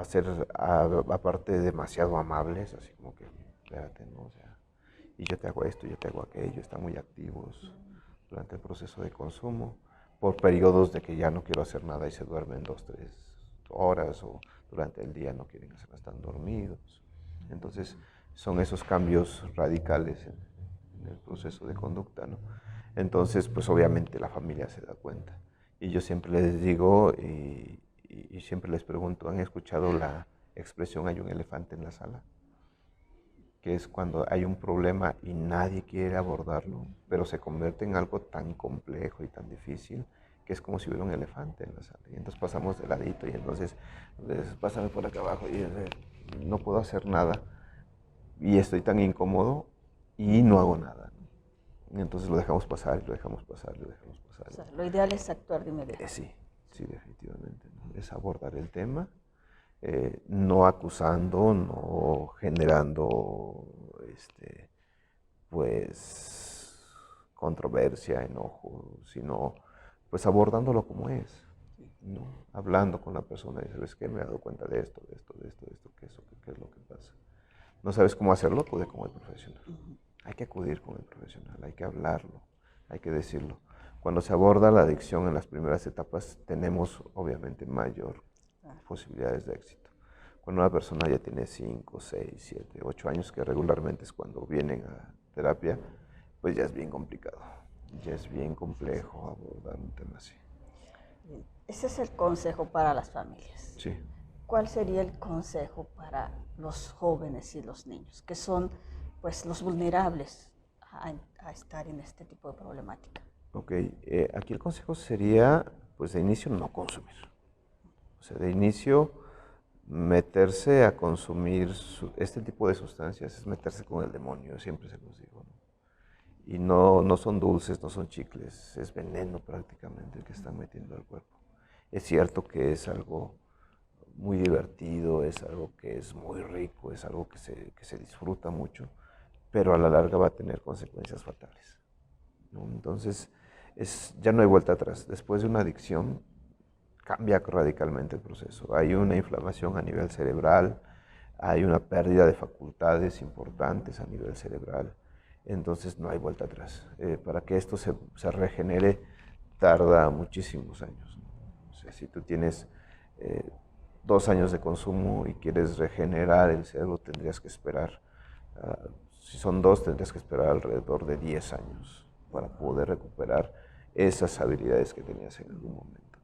ser, aparte, demasiado amables, así como que, espérate, ¿no? O sea, y yo te hago esto, yo te hago aquello, están muy activos durante el proceso de consumo, por periodos de que ya no quiero hacer nada y se duermen 2, 3 horas, o durante el día no quieren hacer nada, están dormidos. Entonces, son esos cambios radicales en el proceso de conducta, ¿no? Entonces, pues obviamente la familia se da cuenta. Y yo siempre les digo y siempre les pregunto, ¿han escuchado la expresión hay un elefante en la sala? Que es cuando hay un problema y nadie quiere abordarlo, pero se convierte en algo tan complejo y tan difícil que es como si hubiera un elefante en la sala. Y entonces pasamos de ladito y entonces pásame por acá abajo y no puedo hacer nada y estoy tan incómodo y no hago nada. Y entonces lo dejamos pasar, y lo dejamos pasar, y lo dejamos pasar. O sea, lo ideal es actuar de inmediato. Sí, definitivamente, ¿no? Es abordar el tema, no acusando, no generando, pues, controversia, enojo, sino, pues, abordándolo como es, ¿no? Hablando con la persona y, ¿sabes qué? Me he dado cuenta de esto, de esto, de esto, de esto, ¿qué es lo que pasa? ¿No sabes cómo hacerlo? Acude con el profesional. Hay que acudir con el profesional, hay que hablarlo, hay que decirlo. Cuando se aborda la adicción en las primeras etapas, tenemos obviamente mayor posibilidades de éxito. Cuando una persona ya tiene 5, 6, 7, 8 años, que regularmente es cuando vienen a terapia, pues ya es bien complicado, ya es bien complejo abordar un tema así. Ese es el consejo para las familias. Sí. ¿Cuál sería el consejo para los jóvenes y los niños, que son pues los vulnerables a estar en este tipo de problemática? Ok, aquí el consejo sería, pues de inicio, no consumir. O sea, de inicio, meterse a consumir este tipo de sustancias es meterse con el demonio, siempre se los digo, ¿no? Y no son dulces, no son chicles, es veneno prácticamente el que están metiendo al cuerpo. Es cierto que es algo muy divertido, es algo que es muy rico, es algo que se disfruta mucho, pero a la larga va a tener consecuencias fatales, ¿no? Entonces, ya no hay vuelta atrás. Después de una adicción, cambia radicalmente el proceso. Hay una inflamación a nivel cerebral, hay una pérdida de facultades importantes a nivel cerebral, entonces no hay vuelta atrás. Para que esto se regenere tarda muchísimos años, ¿no? O sea, si tú tienes 2 años de consumo y quieres regenerar el cerebro, tendrías que esperar, si son 2, tendrías que esperar alrededor de 10 años para poder recuperar esas habilidades que tenías en algún momento.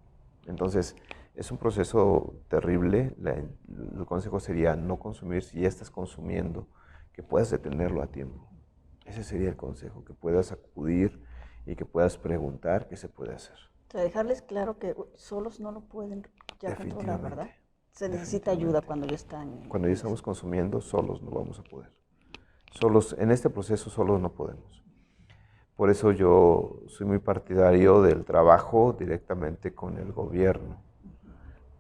Entonces, es un proceso terrible. El consejo sería no consumir. Si ya estás consumiendo, que puedas detenerlo a tiempo. Ese sería el consejo, que puedas acudir y que puedas preguntar qué se puede hacer. O sea, dejarles claro que solos no lo pueden ya controlar, ¿verdad? Se necesita ayuda cuando ya están... Cuando ya estamos consumiendo, solos no vamos a poder. Solos, en este proceso, solos no podemos. Por eso yo soy muy partidario del trabajo directamente con el gobierno,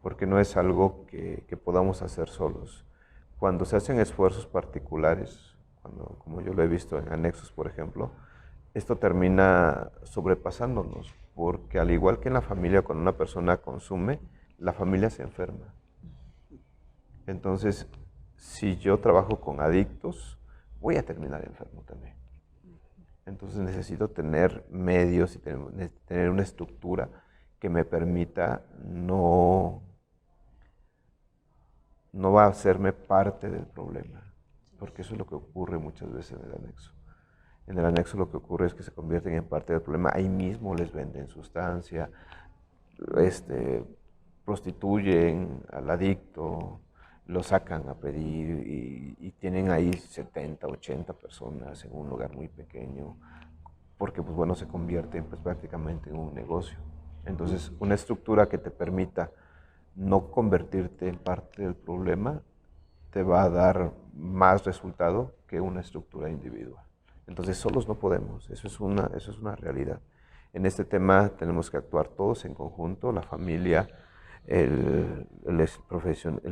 porque no es algo que podamos hacer solos. Cuando se hacen esfuerzos particulares, como yo lo he visto en anexos, por ejemplo, esto termina sobrepasándonos, porque al igual que en la familia, cuando una persona consume, la familia se enferma. Entonces, si yo trabajo con adictos, voy a terminar enfermo también. Entonces necesito tener medios y tener una estructura que me permita no va a hacerme parte del problema, porque eso es lo que ocurre muchas veces en el anexo. En el anexo lo que ocurre es que se convierten en parte del problema, ahí mismo les venden sustancia, prostituyen al adicto, lo sacan a pedir y tienen ahí 70, 80 personas en un lugar muy pequeño, porque pues bueno, se convierte pues prácticamente en un negocio. Entonces, una estructura que te permita no convertirte en parte del problema te va a dar más resultado que una estructura individual. Entonces, solos no podemos, eso es una realidad. En este tema tenemos que actuar todos en conjunto, la familia, el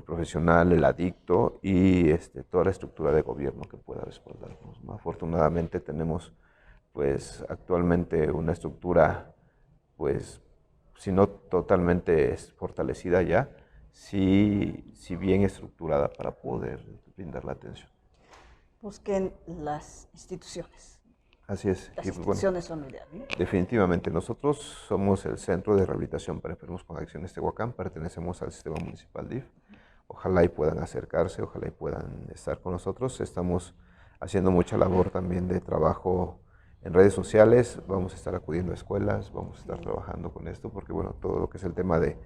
profesional, el adicto y toda la estructura de gobierno que pueda respaldarnos, ¿no? Afortunadamente tenemos pues actualmente una estructura pues si no totalmente fortalecida ya, sí bien estructurada para poder brindar la atención. Busquen las instituciones. Así es. Las Y, instituciones son lo ideal, ¿no? Definitivamente, nosotros somos el Centro de Rehabilitación para Enfermos con Adicciones Tehuacán, pertenecemos al Sistema Municipal DIF. Ojalá y puedan acercarse, ojalá y puedan estar con nosotros. Estamos haciendo mucha labor también de trabajo en redes sociales, vamos a estar acudiendo a escuelas, vamos a estar trabajando con esto, porque bueno, todo lo que es el tema de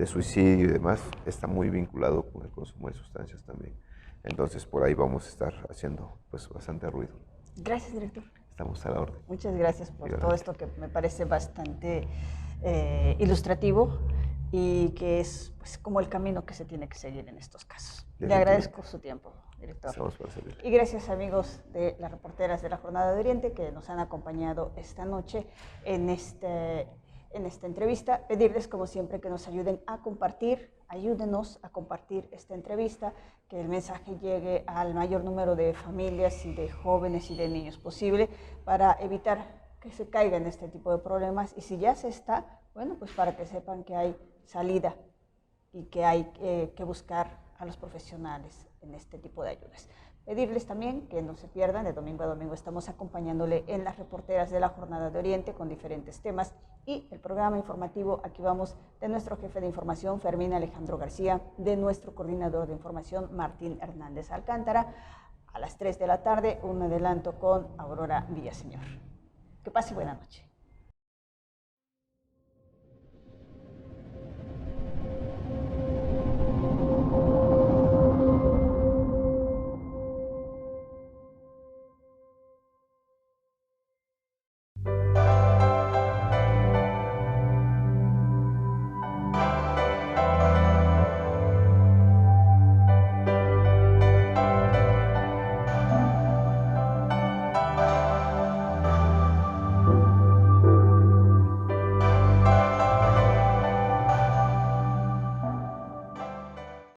suicidio y demás está muy vinculado con el consumo de sustancias también. Entonces por ahí vamos a estar haciendo pues bastante ruido. Gracias, director. Estamos a la orden. Muchas gracias por todo esto que me parece bastante ilustrativo y que es pues, como el camino que se tiene que seguir en estos casos. Le agradezco su tiempo, director. Estamos para servir. Y gracias, amigos de las reporteras de la Jornada de Oriente que nos han acompañado esta noche en esta entrevista. Pedirles, como siempre, que nos ayuden a compartir, ayúdenos a compartir esta entrevista, que el mensaje llegue al mayor número de familias y de jóvenes y de niños posible para evitar que se caiga en este tipo de problemas y si ya se está, bueno, pues para que sepan que hay salida y que hay que buscar a los profesionales en este tipo de ayudas. Pedirles también que no se pierdan, de domingo a domingo estamos acompañándole en las reporteras de la Jornada de Oriente con diferentes temas y el programa informativo, aquí vamos, de nuestro jefe de información, Fermín Alejandro García, de nuestro coordinador de información, Martín Hernández Alcántara, a las 3 de la tarde, un adelanto con Aurora Villaseñor. Que pase buena noche.